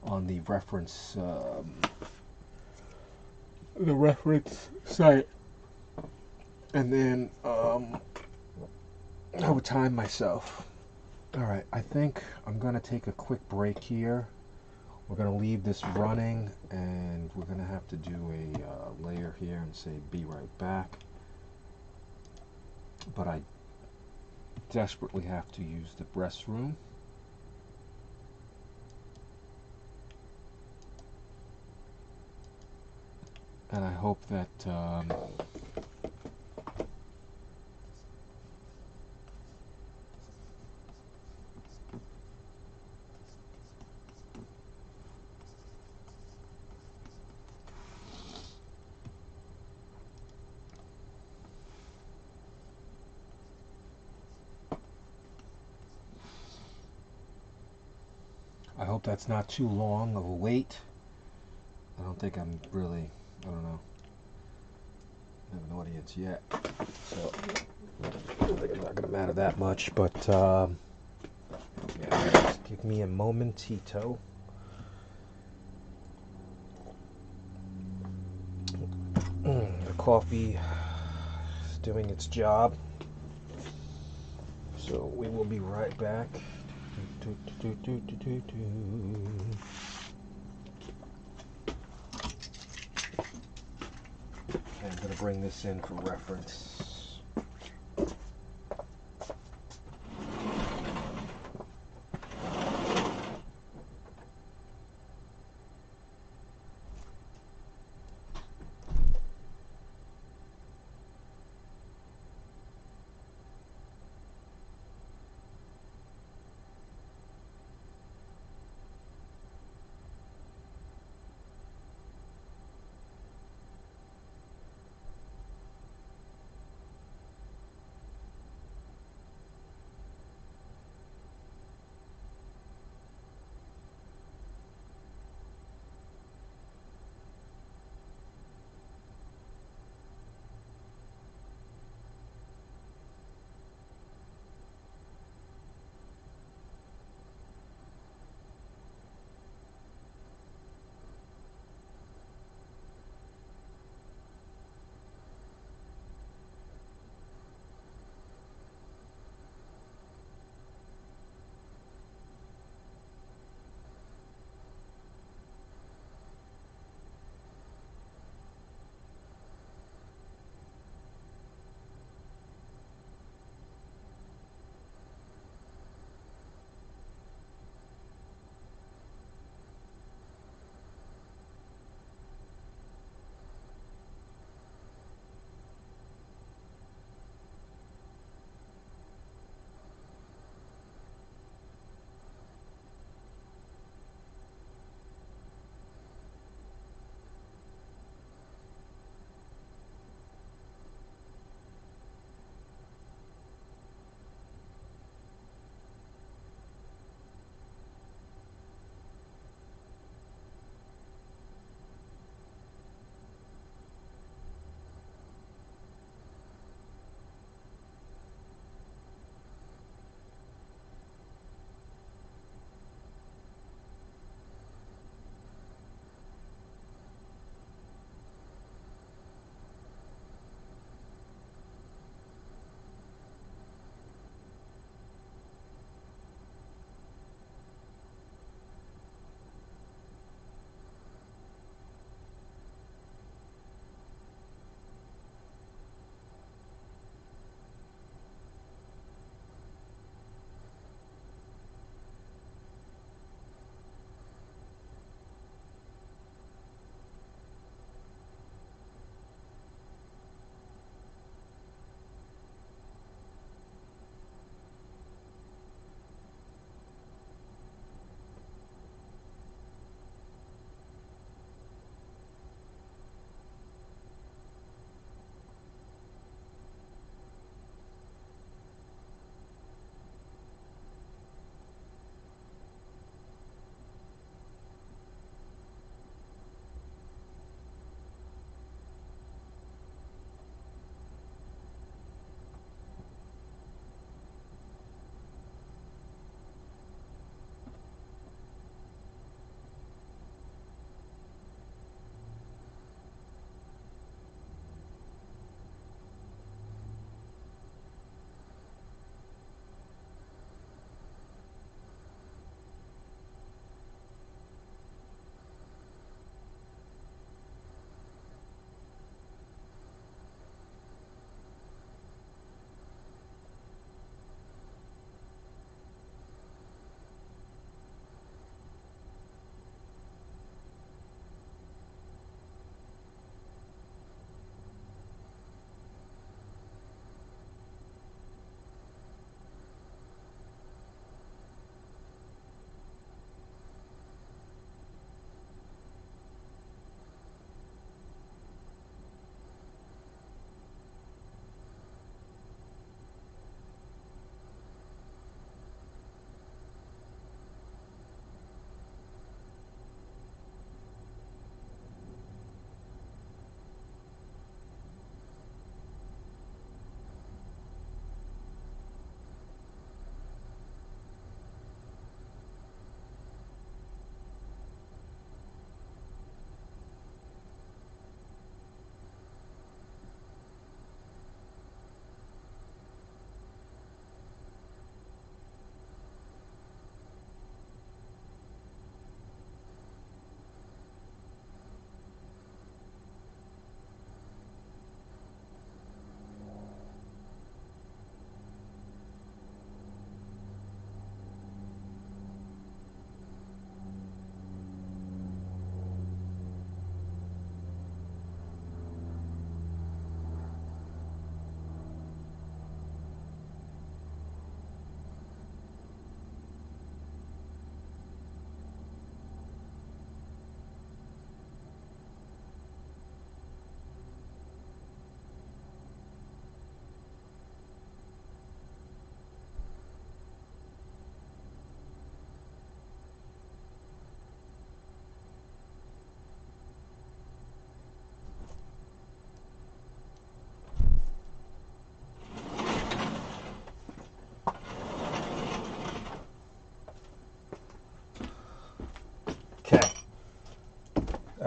on the reference site, and then I would time myself. Alright, I think I'm going to take a quick break here. We're going to leave this running, and we're going to have to do a layer here and say be right back. But I desperately have to use the restroom. And I hope that that's not too long of a wait. I don't think I'm really, I don't know, I have an audience yet, so I think it's not going to matter that much, but yeah, just give me a momentito. The coffee is doing its job, so we will be right back. I'm going to bring this in for reference.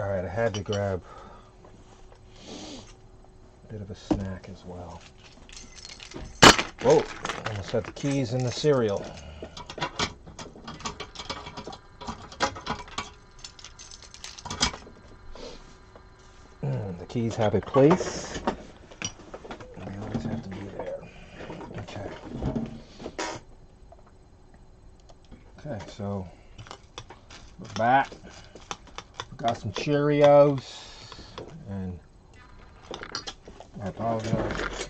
Alright, I had to grab a bit of a snack as well. Whoa, almost had the keys in the cereal. The keys have a place. They always have to be there. Okay. Okay, so we're back. Got some Cheerios, and I apologize.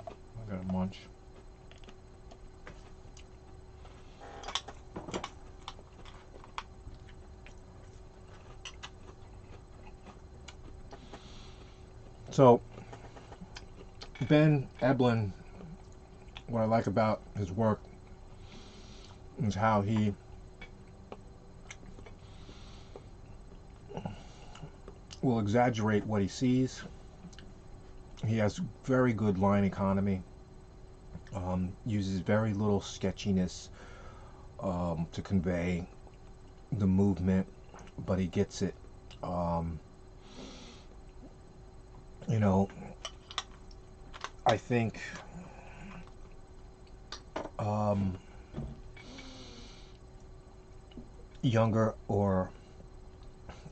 I got a munch. So, Ben Eblin, what I like about his work is how he will exaggerate what he sees. He has very good line economy, uses very little sketchiness to convey the movement, but he gets it. You know, I think younger or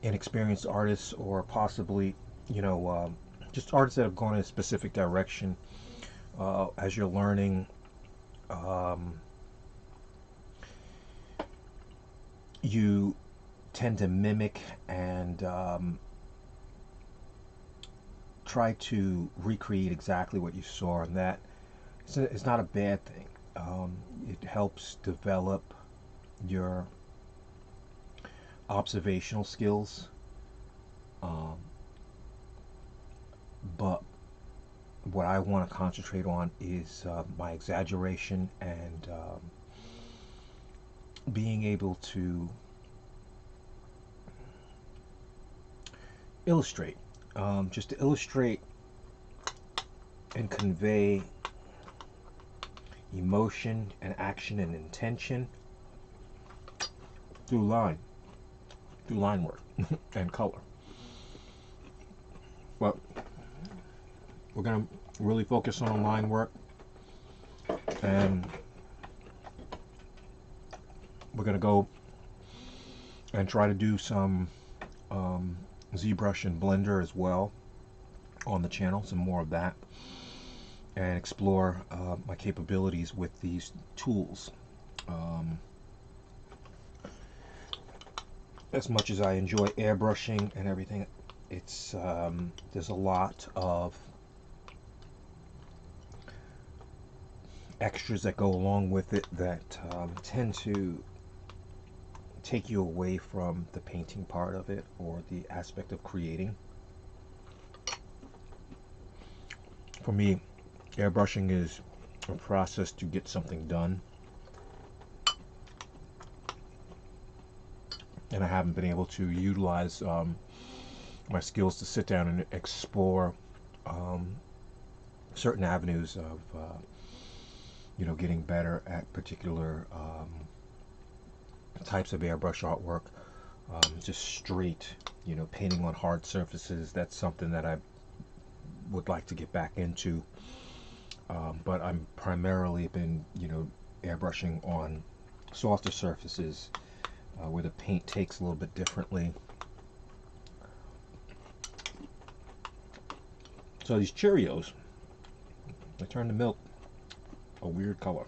inexperienced artists, or possibly, you know, just artists that have gone in a specific direction, as you're learning, you tend to mimic and try to recreate exactly what you saw, and that it's not a bad thing. It helps develop your observational skills, but what I want to concentrate on is my exaggeration and being able to illustrate, just to illustrate and convey emotion and action and intention through line work and color. But we're going to really focus on line work, and we're going to go and try to do some ZBrush and Blender as well on the channel, some more of that, and explore my capabilities with these tools. As much as I enjoy airbrushing and everything, it's there's a lot of extras that go along with it that tend to take you away from the painting part of it, or the aspect of creating. For me, airbrushing is a process to get something done, and I haven't been able to utilize my skills to sit down and explore certain avenues of you know, getting better at particular types of airbrush artwork. Just straight, you know, painting on hard surfaces, that's something that I would like to get back into, but I'm primarily been, you know, airbrushing on softer surfaces where the paint takes a little bit differently. So these Cheerios, they turn the milk a weird color.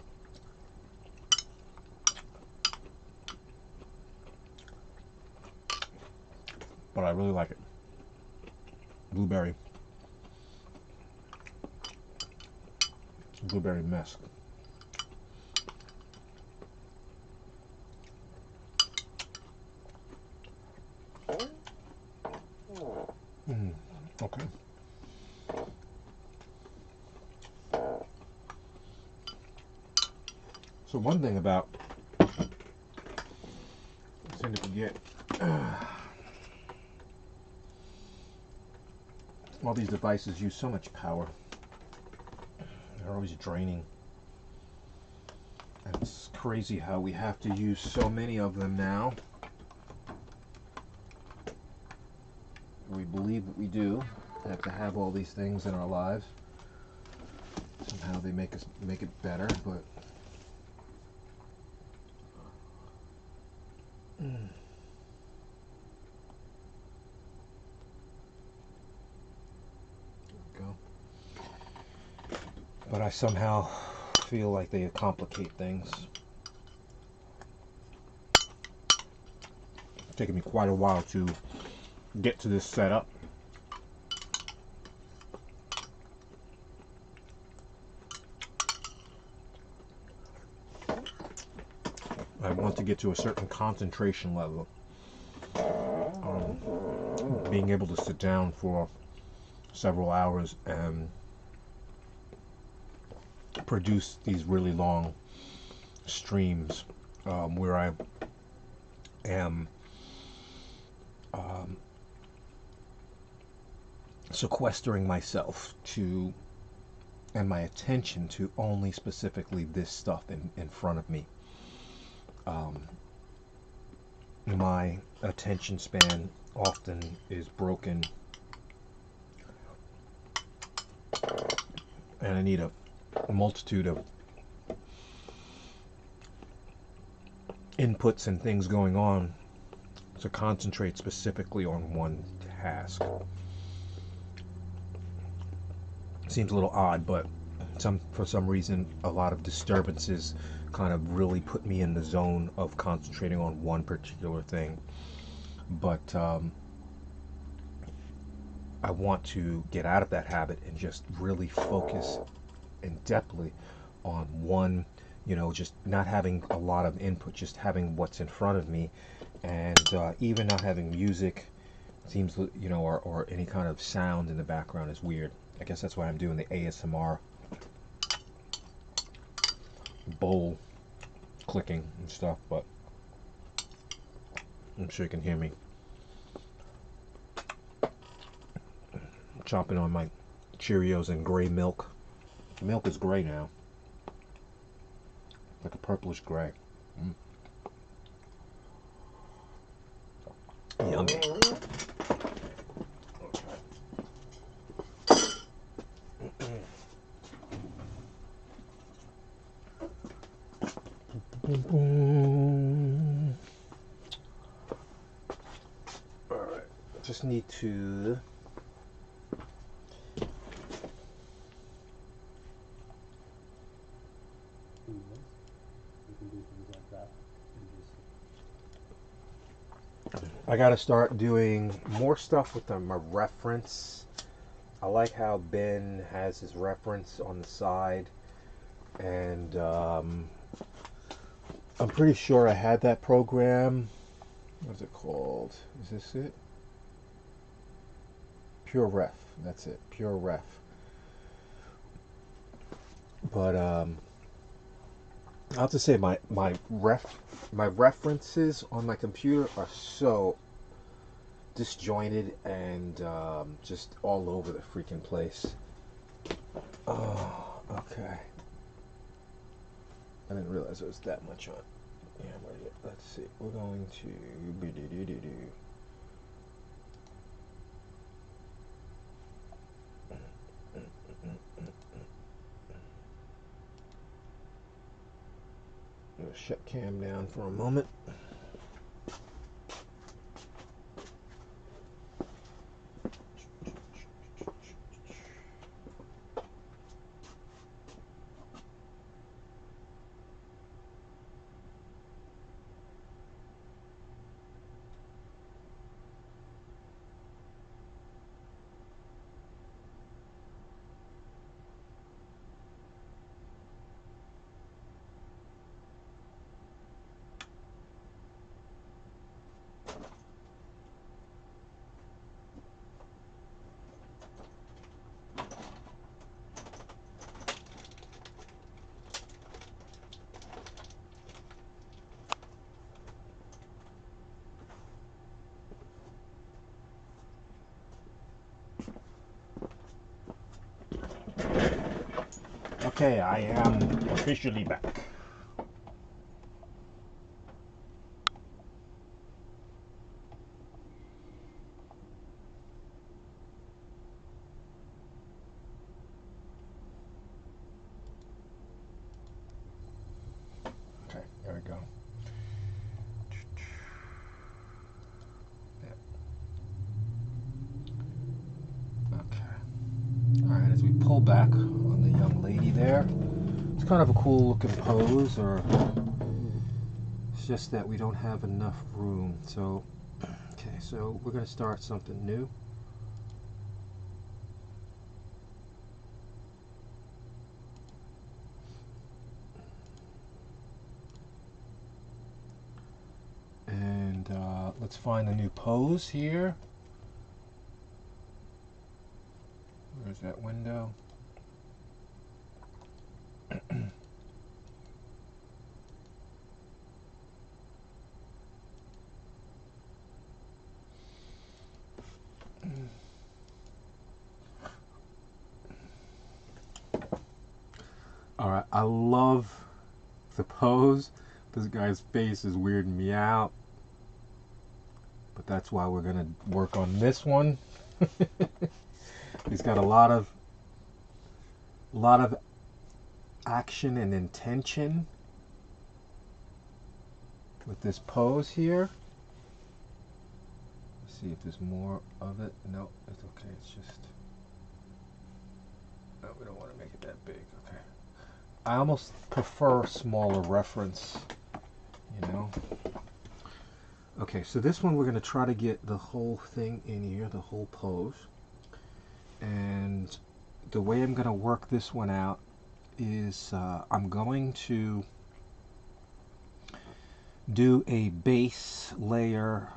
But I really like it. Blueberry mist. Okay. So one thing about, I tend to forget, all these devices use so much power. They're always draining. And it's crazy how we have to use so many of them now. We believe that we do have to have all these things in our lives. Somehow they make it better, but go. But I somehow feel like they complicate things. It's taken me quite a while to get to this setup. I want to get to a certain concentration level. Being able to sit down for several hours and produce these really long streams where I am sequestering myself to and my attention to only specifically this stuff in front of me. My attention span often is broken, and I need a multitude of inputs and things going on to concentrate specifically on one task. Seems a little odd, but for some reason a lot of disturbances kind of really put me in the zone of concentrating on one particular thing. But I want to get out of that habit and just really focus in depthly on one, just not having a lot of input, just having what's in front of me, and even not having music seems, or any kind of sound in the background is weird. I guess that's why I'm doing the ASMR bowl clicking and stuff, but I'm sure you can hear me. I'm chomping on my Cheerios and gray milk. The milk is gray now, like a purplish gray. Yummy. Alright, just need to I gotta start doing more stuff with my reference. I like how Ben has his reference on the side, and I'm pretty sure I had that program. What's it called? Is this it? Pure Ref. That's it. Pure Ref. But I'll have to say my references on my computer are so disjointed and just all over the freaking place. Oh, okay. I didn't realize it was that much on. Yeah, let's see. We're going to shut cam down for a moment. Okay, I am officially back. pull back on the young lady there. It's kind of a cool looking pose, or it's just that we don't have enough room. So, okay, so we're going to start something new. And let's find a new pose here. Where's that window? Alright, I love the pose. This guy's face is weirding me out. But that's why we're gonna work on this one. He's got a lot of action and intention with this pose here. Let's see if there's more of it. No, it's okay. It's just, no, we don't want to make it that big. Okay. I almost prefer smaller reference, you know. Okay, so this one we're going to try to get the whole thing in here, the whole pose. And the way I'm going to work this one out is I'm going to do a base layer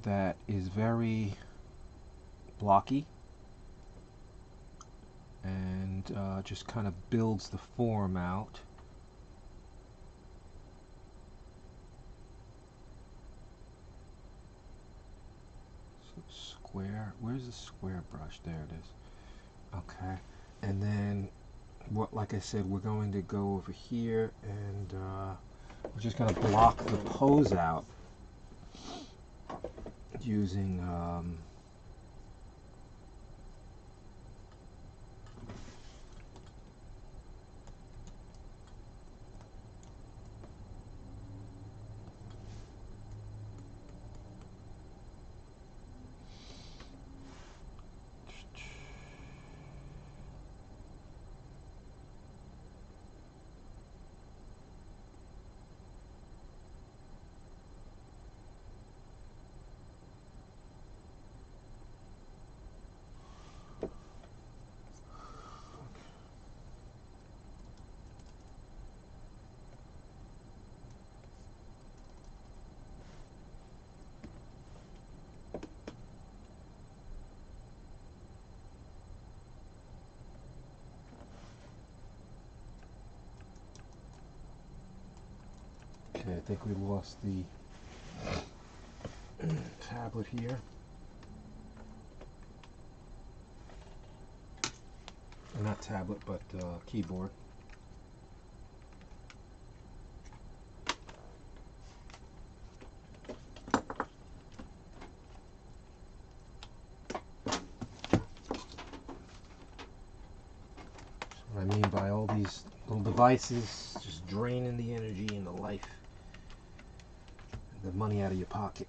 that is very blocky and just kind of builds the form out. Square, where's the square brush? There it is. Okay, and then what, like I said, we're going to go over here and we're just going to block the pose out using okay, I think we lost the tablet here. Not tablet, but keyboard. What I mean by all these little devices just draining the energy and the life, the money out of your pocket.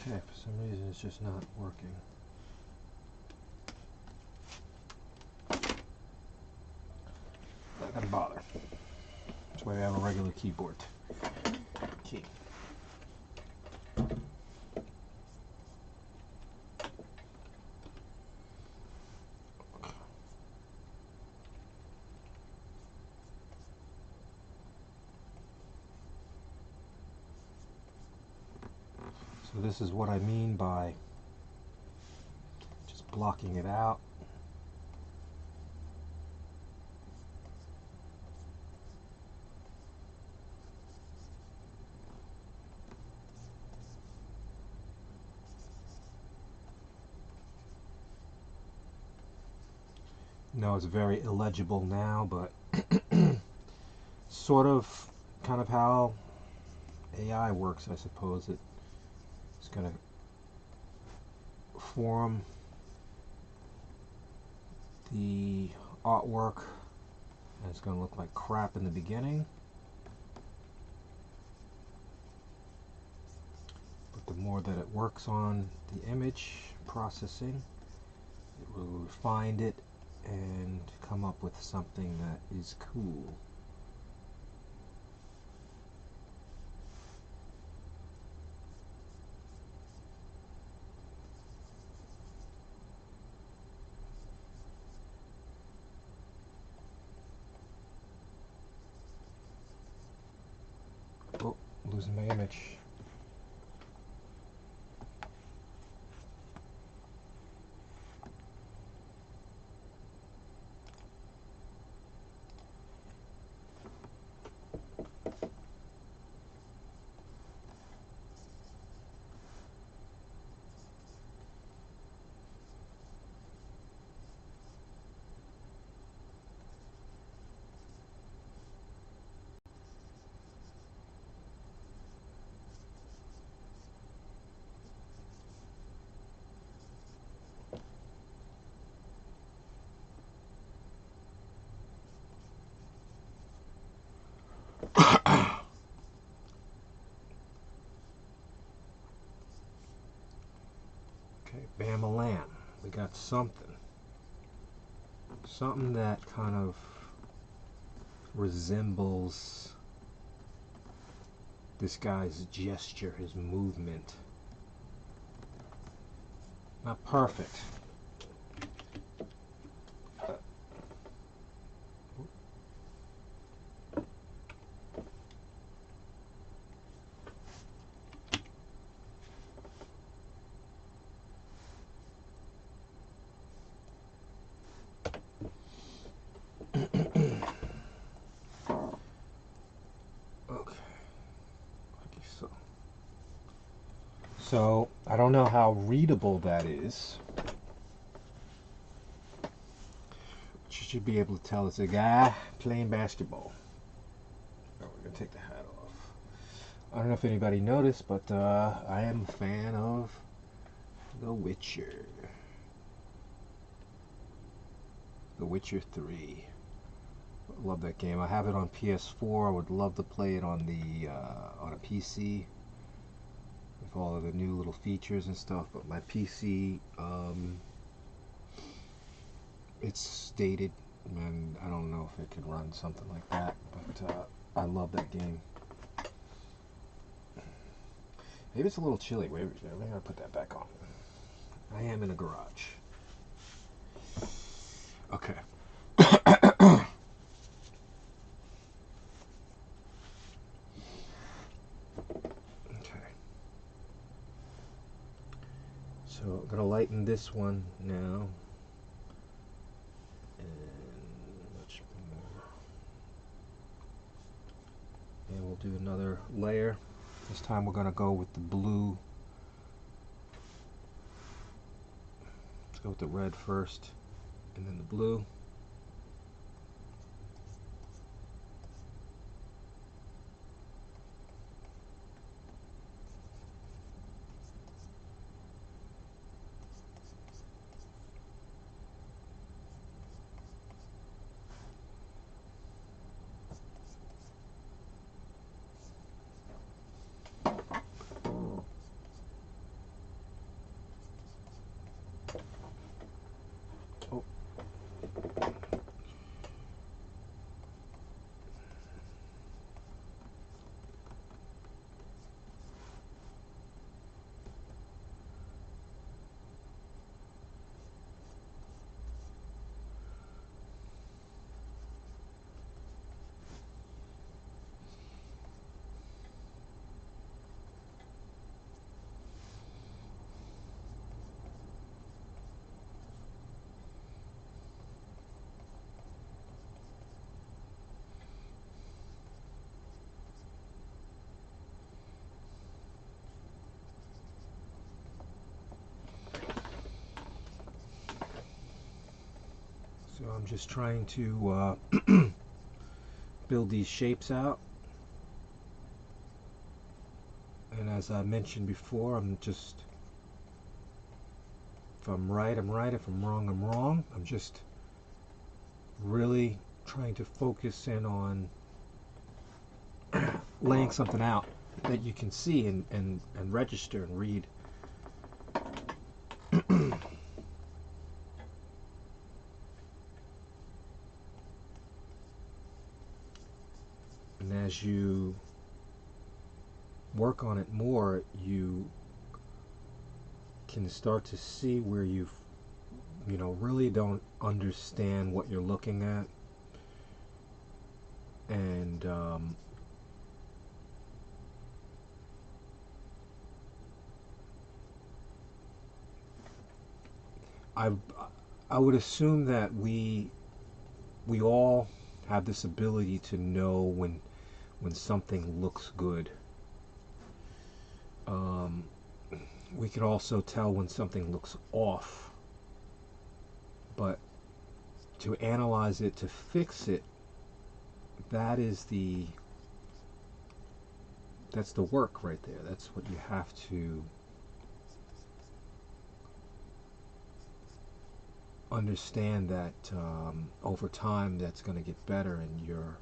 Okay, for some reason it's just not working. Not gonna bother. That's why I have a regular keyboard. Key. So this is what I mean by just blocking it out. No, it's very illegible now, but sort of kind of how AI works, I suppose. It's gonna form the artwork, and it's gonna look like crap in the beginning, but the more that it works on the image processing, it will refine it and come up with something that is cool. Oh, losing my image. Okay, Bam-a-lam. We got something. Something that kind of resembles this guy's gesture, his movement. Not perfect. So I don't know how readable that is. But you should be able to tell it's a guy playing basketball. Oh, we're gonna take the hat off. I don't know if anybody noticed, but I am a fan of The Witcher. The Witcher 3. Love that game. I have it on PS4. I would love to play it on the on a PC. With all of the new little features and stuff, but my PC, it's dated, and I don't know if it can run something like that, but I love that game. Maybe it's a little chilly. Wait, I gotta put that back on. I am in a garage. Okay. So I'm going to lighten this one now, and much more. And we'll do another layer. This time we're going to go with the blue. Let's go with the red first, and then the blue. So I'm just trying to build these shapes out, And as I mentioned before, I'm just, if I'm right, I'm right. If I'm wrong, I'm wrong. I'm just really trying to focus in on laying something out that you can see and register and read. And as you work on it more, you can start to see where you really don't understand what you're looking at, and I would assume that we all have this ability to know when something looks good. We could also tell when something looks off, but to analyze it, to fix it, that's the work right there. That's what you have to understand, that over time that's going to get better, and your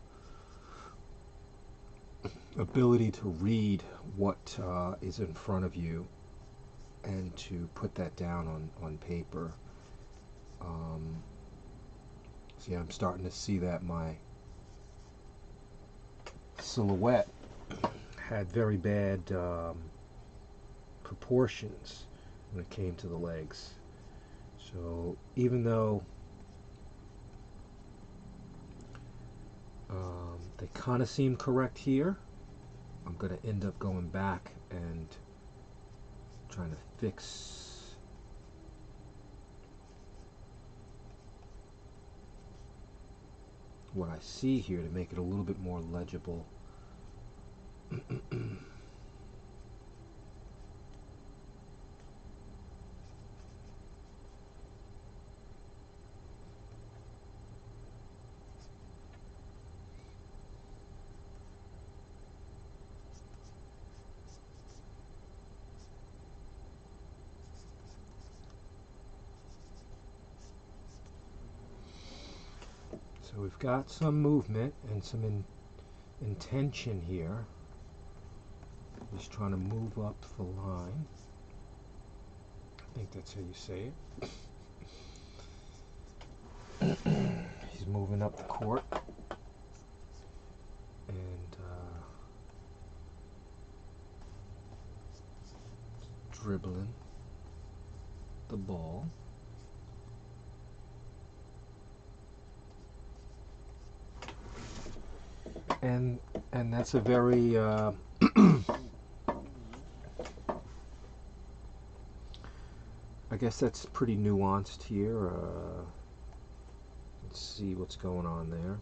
ability to read what is in front of you and to put that down on paper. See, I'm starting to see that my silhouette had very bad proportions when it came to the legs. So even though they kind of seem correct here, I'm going to end up going back and trying to fix what I see here to make it a little bit more legible. So we've got some movement and some intention here. Just trying to move up the line. I think that's how you say it. He's moving up the court and dribbling the ball. And that's a very I guess that's pretty nuanced here. Let's see what's going on there.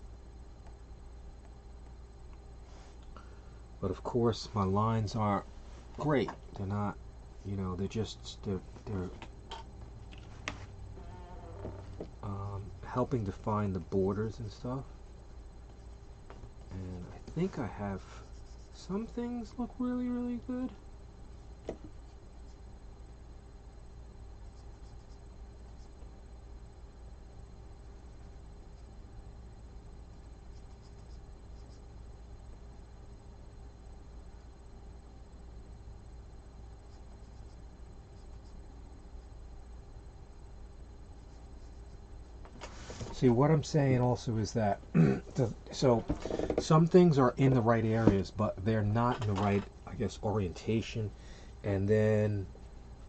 But of course my lines aren't great. They're not, they're just helping define the borders and stuff. And I think I have some things look really, really good. See, what I'm saying also is that so some things are in the right areas, but they're not in the right, I guess, orientation. And then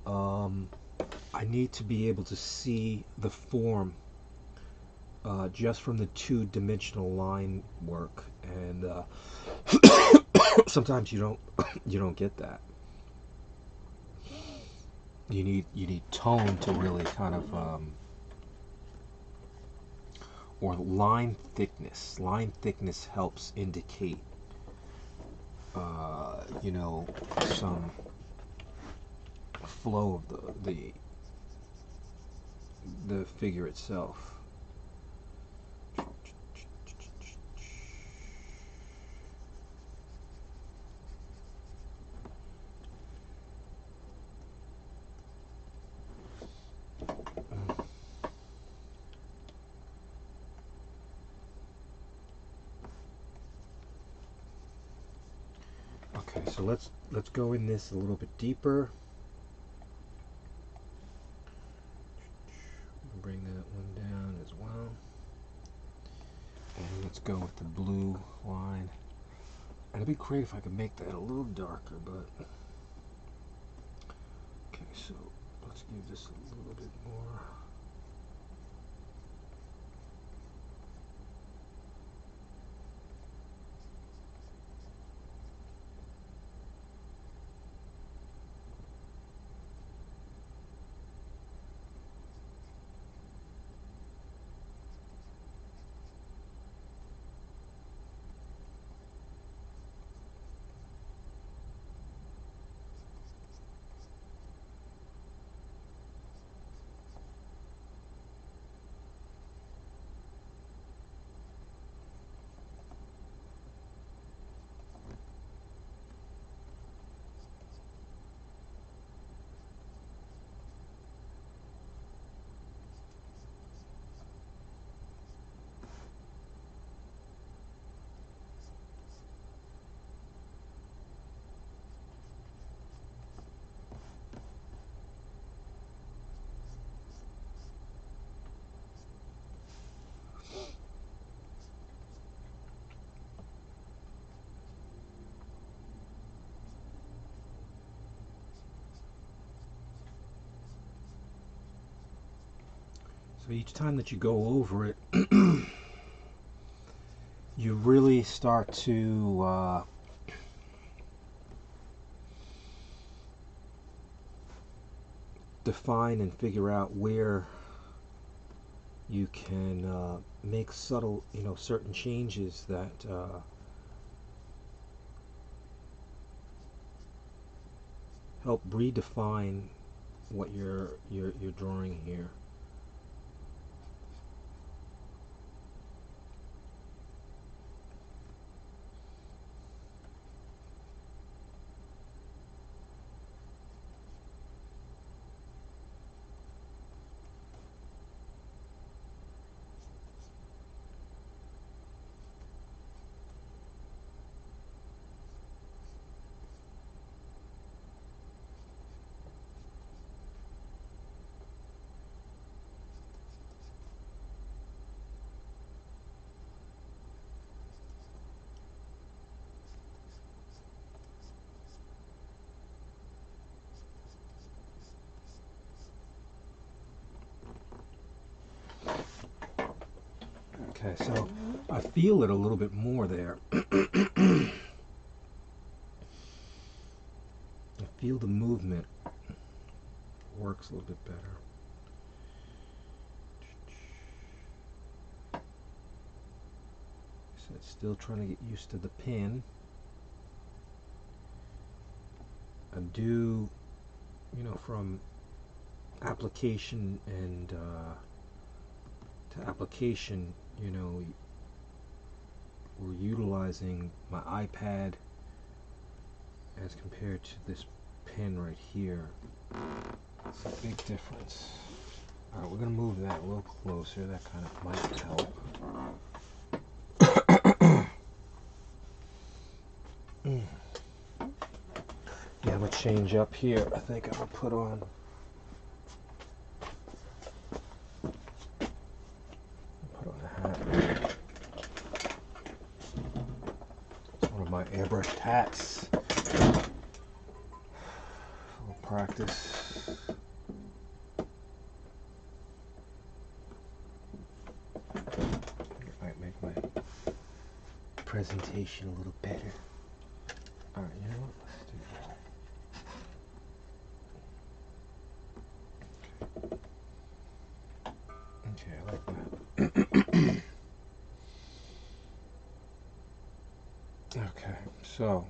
I need to be able to see the form just from the two-dimensional line work, and sometimes you don't get that. You need tone to really kind of or line thickness. Line thickness helps indicate, some flow of the figure itself. Okay, so let's go in this a little bit deeper. Bring that one down as well. And let's go with the blue line. And it'd be great if I could make that a little darker, but okay, so let's give this a little bit more. So each time that you go over it, you really start to define and figure out where you can make subtle, certain changes that help redefine what you're drawing here. Okay, so I feel it a little bit more there. I feel the movement works a little bit better. So it's still trying to get used to the pin. I do, from application and to application, we're utilizing my iPad as compared to this pen right here. It's a big difference. Alright, we're going to move that a little closer. That kind of might help. Yeah, I'm going to change up here. I think I'm going to put on a hat. It's one of my airbrushed hats. A little practice. It might make my presentation a little better. Alright, you know what? Let's do that. Okay, I like that. Okay, so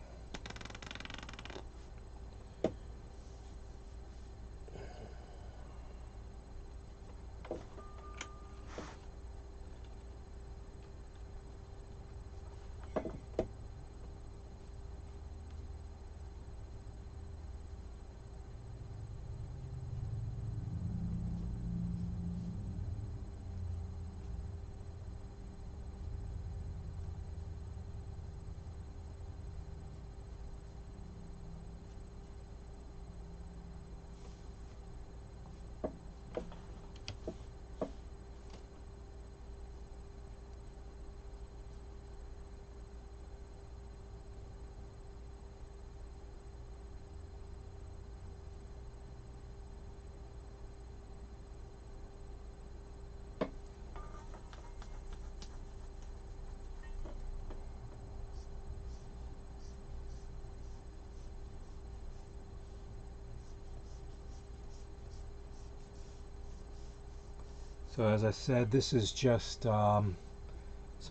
So as I said, this is just some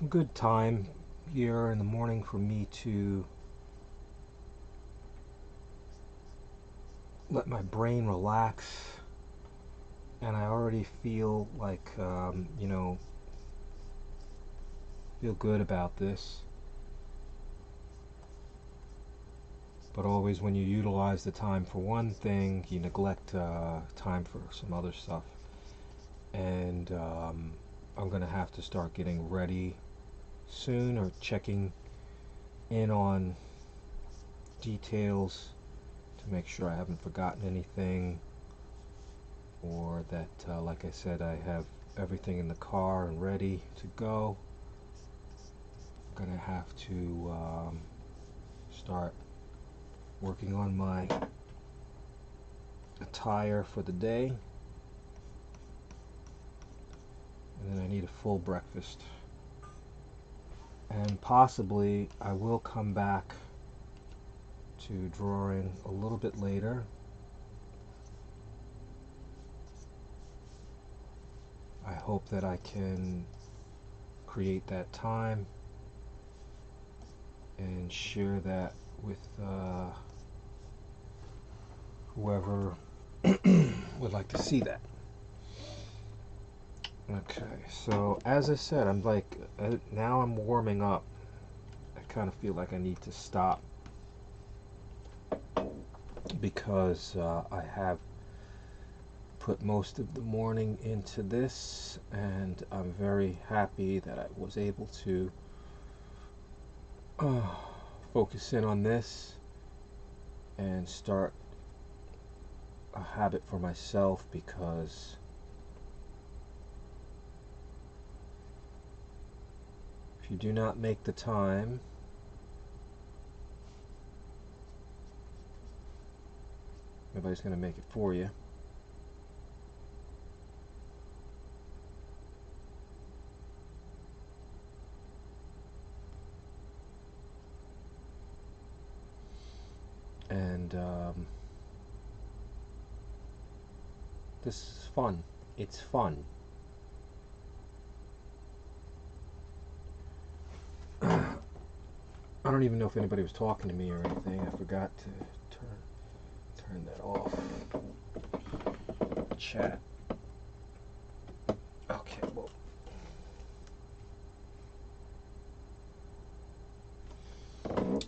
good time here in the morning for me to let my brain relax, and I already feel like you know, feel good about this. But always when you utilize the time for one thing, you neglect time for some other stuff. And I'm gonna have to start getting ready soon, or checking in on details to make sure I haven't forgotten anything, or that like I said, I have everything in the car and ready to go. I'm gonna have to start working on my attire for the day, and then I need a full breakfast, and possibly I will come back to drawing a little bit later. I hope that I can create that time and share that with whoever would like to see that. Okay, so as I said, I'm like, now I'm warming up. I kind of feel like I need to stop because I have put most of the morning into this, and I'm very happy that I was able to focus in on this and start a habit for myself, because if you do not make the time, nobody's going to make it for you. And this is fun. It's fun. I don't even know if anybody was talking to me or anything. I forgot to turn that off. Chat. Okay, well.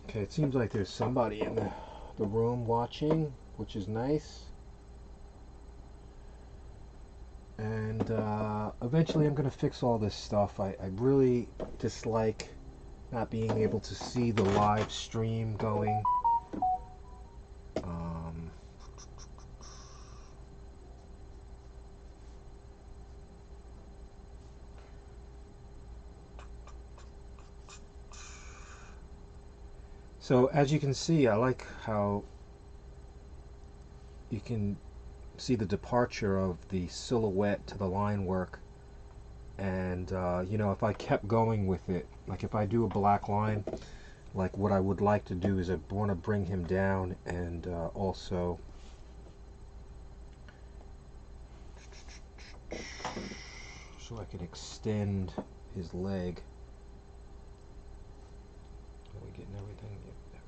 Okay, it seems like there's somebody in the room watching, which is nice. And eventually I'm going to fix all this stuff. I really dislike not being able to see the live stream going. So as you can see, I like how you can see the departure of the silhouette to the line work. And you know, if I kept going with it, like if I do a black line, like what I would like to do is I want to bring him down, and also so I can extend his leg. Are we getting everything? Yep, there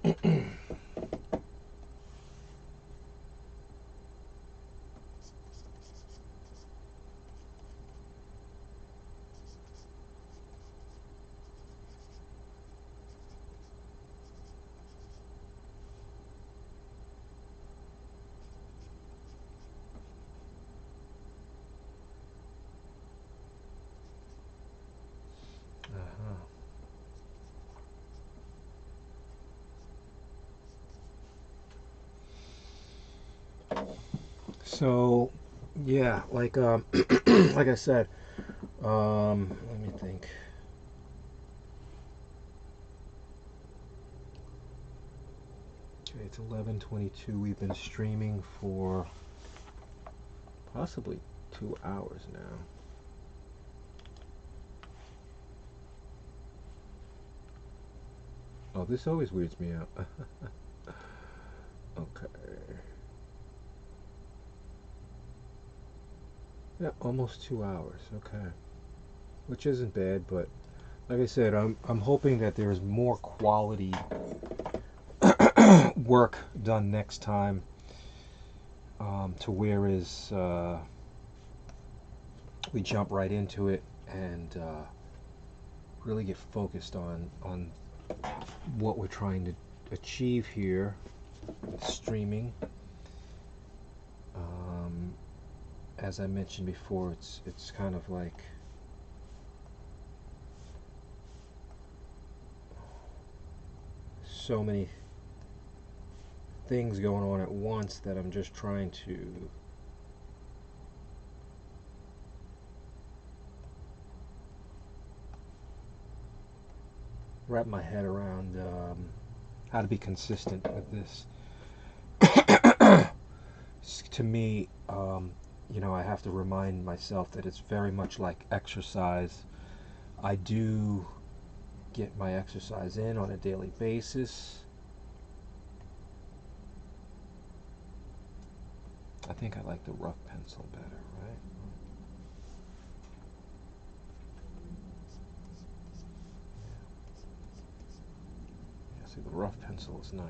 we go. So yeah, like like I said, let me think. Okay, it's 11:22. We've been streaming for possibly 2 hours now. Oh, this always weirds me out. Okay. Yeah, almost 2 hours. Okay, which isn't bad, but like I said, I'm hoping that there's more quality work done next time, to whereas we jump right into it and really get focused on what we're trying to achieve here with streaming. Um, as I mentioned before, it's kind of like so many things going on at once that I'm just trying to wrap my head around, how to be consistent with this. To me, I have to remind myself that it's very much like exercise. I do get my exercise in on a daily basis. I think I like the rough pencil better, right? Yeah, see, the rough pencil is nice.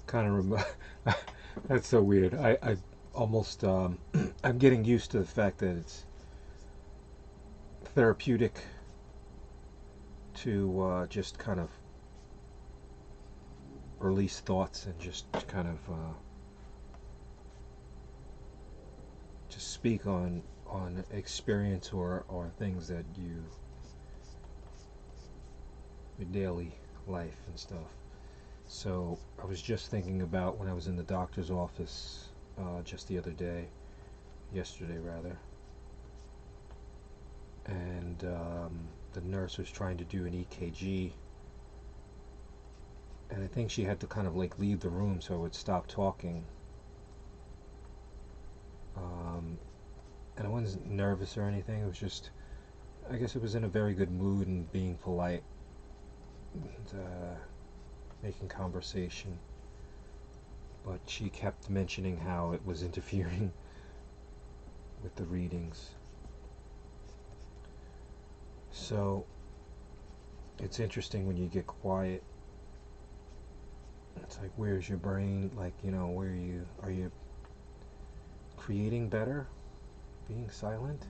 Kind of that's so weird. I almost I'm getting used to the fact that it's therapeutic to just kind of release thoughts and just kind of just speak on experience or things that your daily life and stuff. So I was just thinking about when I was in the doctor's office just the other day, yesterday rather, and the nurse was trying to do an EKG, and I think she had to kind of like leave the room so I would stop talking. Um, and I wasn't nervous or anything. It was just, I guess it was in a very good mood and being polite and making conversation. But she kept mentioning how it was interfering with the readings. So it's interesting when you get quiet. It's like, where's your brain? Like, where are you creating better? Being silent?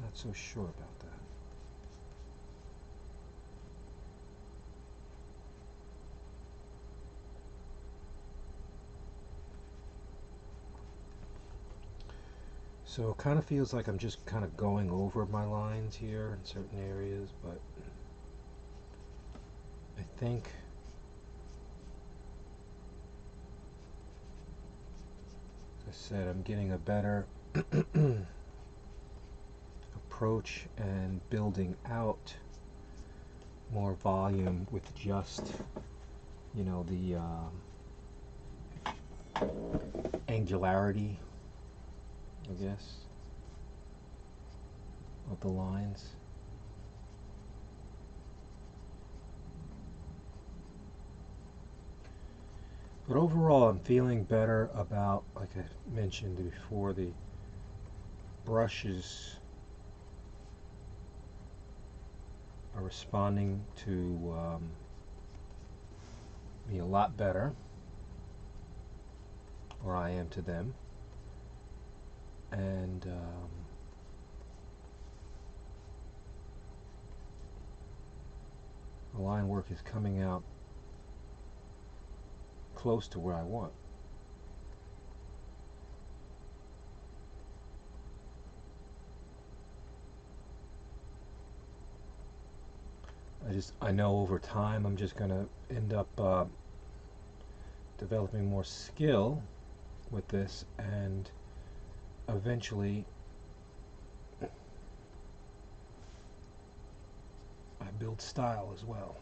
Not so sure about that. So it kind of feels like I'm just kind of going over my lines here in certain areas, but think as I said, I'm getting a better approach and building out more volume with just, you know, the angularity, I guess, of the lines. But overall, I'm feeling better about, like I mentioned before, the brushes are responding to me a lot better, or I am to them, and the line work is coming out close to where I want. I know over time I'm just going to end up developing more skill with this, and eventually I build style as well.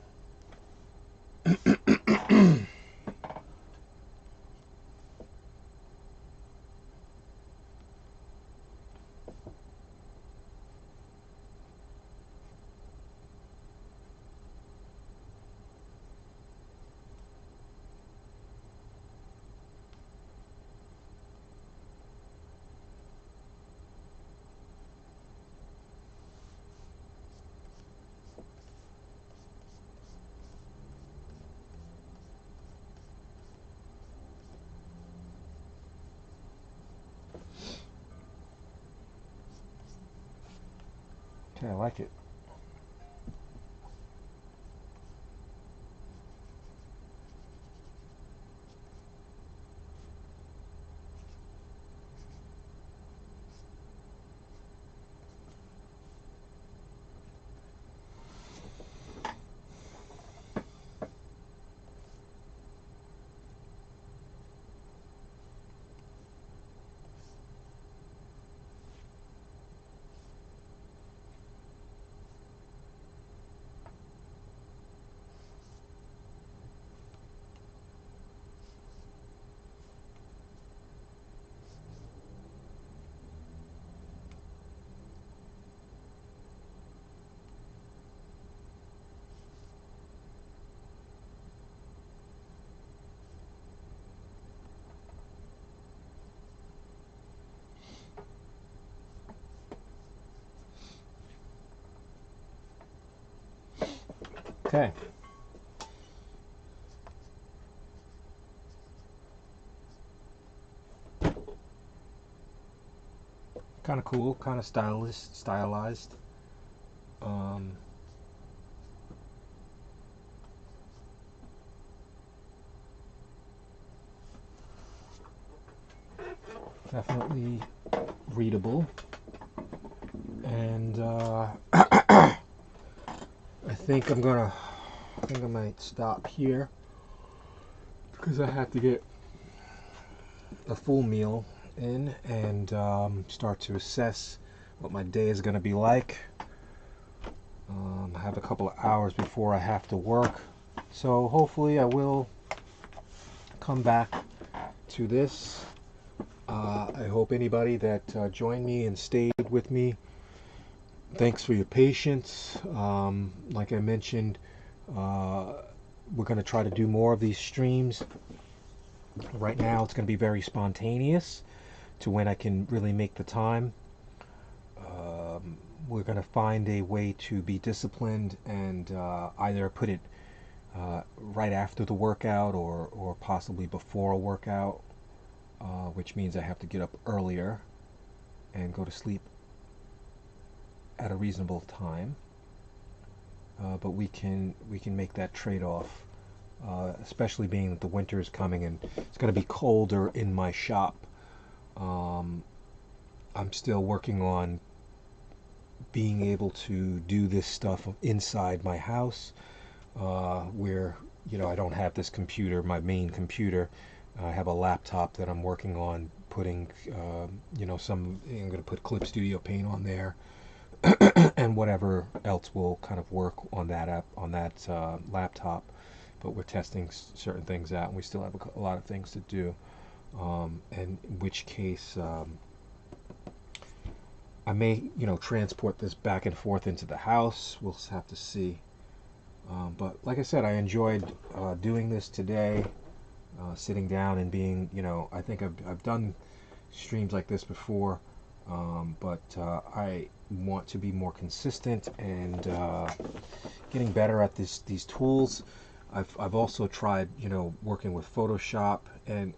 Okay, I like it. Okay. Kind of cool, kind of stylized. Definitely readable, and I think I might stop here because I have to get a full meal in and start to assess what my day is going to be like. I have a couple of hours before I have to work, so hopefully I will come back to this. I hope anybody that joined me and stayed with me, thanks for your patience. Like I mentioned, we're going to try to do more of these streams. Right now it's going to be very spontaneous to when I can really make the time. We're going to find a way to be disciplined and either put it right after the workout or possibly before a workout, which means I have to get up earlier and go to sleep at a reasonable time. But we can make that trade-off, especially being that the winter is coming and it's going to be colder in my shop. I'm still working on being able to do this stuff inside my house. where, you know, I don't have this computer, my main computer. I have a laptop that I'm working on putting, you know, I'm going to put Clip Studio Paint on there, and whatever else will kind of work on that app, on that laptop. But we're testing certain things out, and we still have a lot of things to do. And in which case, I may, you know, transport this back and forth into the house. We'll have to see. But like I said, I enjoyed doing this today, sitting down and being, you know, I think I've done streams like this before, but I want to be more consistent and getting better at these tools. I've also tried, you know, working with Photoshop, and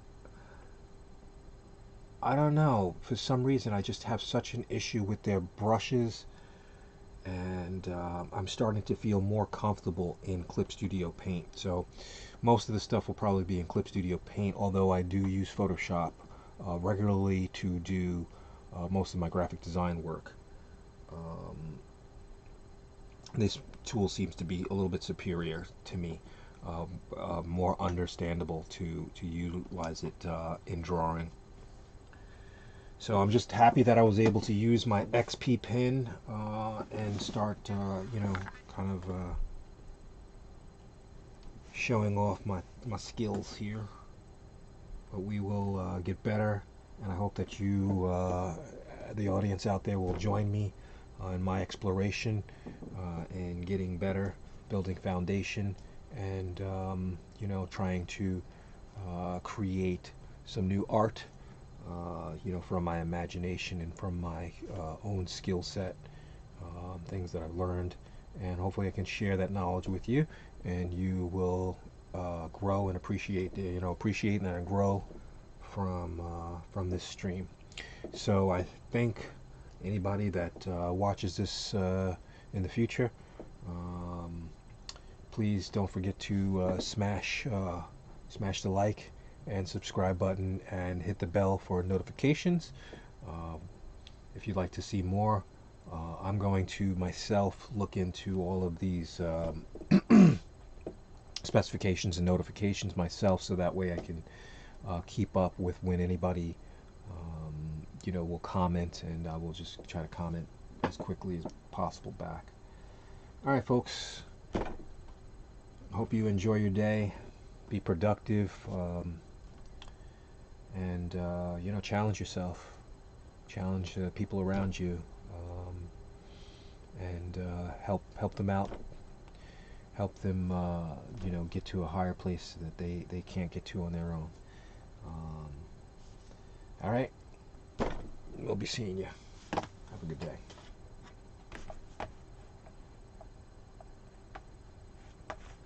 I don't know, for some reason I just have such an issue with their brushes, and I'm starting to feel more comfortable in Clip Studio Paint. So most of the stuff will probably be in Clip Studio Paint, although I do use Photoshop regularly to do most of my graphic design work. This tool seems to be a little bit superior to me, more understandable to utilize it in drawing. So I'm just happy that I was able to use my XP pen and start, you know, kind of showing off my skills here. But we will get better, and I hope that you, the audience out there, will join me in my exploration and getting better, building foundation, and you know, trying to create some new art. You know, from my imagination and from my own skill set, things that I've learned, and hopefully I can share that knowledge with you, and you will grow and appreciate, you know, appreciate and grow from this stream. So I thank anybody that watches this in the future. Please don't forget to smash the like and subscribe button, and hit the bell for notifications. If you'd like to see more, I'm going to myself look into all of these specifications and notifications myself, so that way I can keep up with when anybody you know, will comment, and I will just try to comment as quickly as possible back. Alright folks, hope you enjoy your day, be productive, and you know, challenge yourself, challenge people around you, and help them out, help them you know, get to a higher place that they can't get to on their own. All right, we'll be seeing you. Have a good day.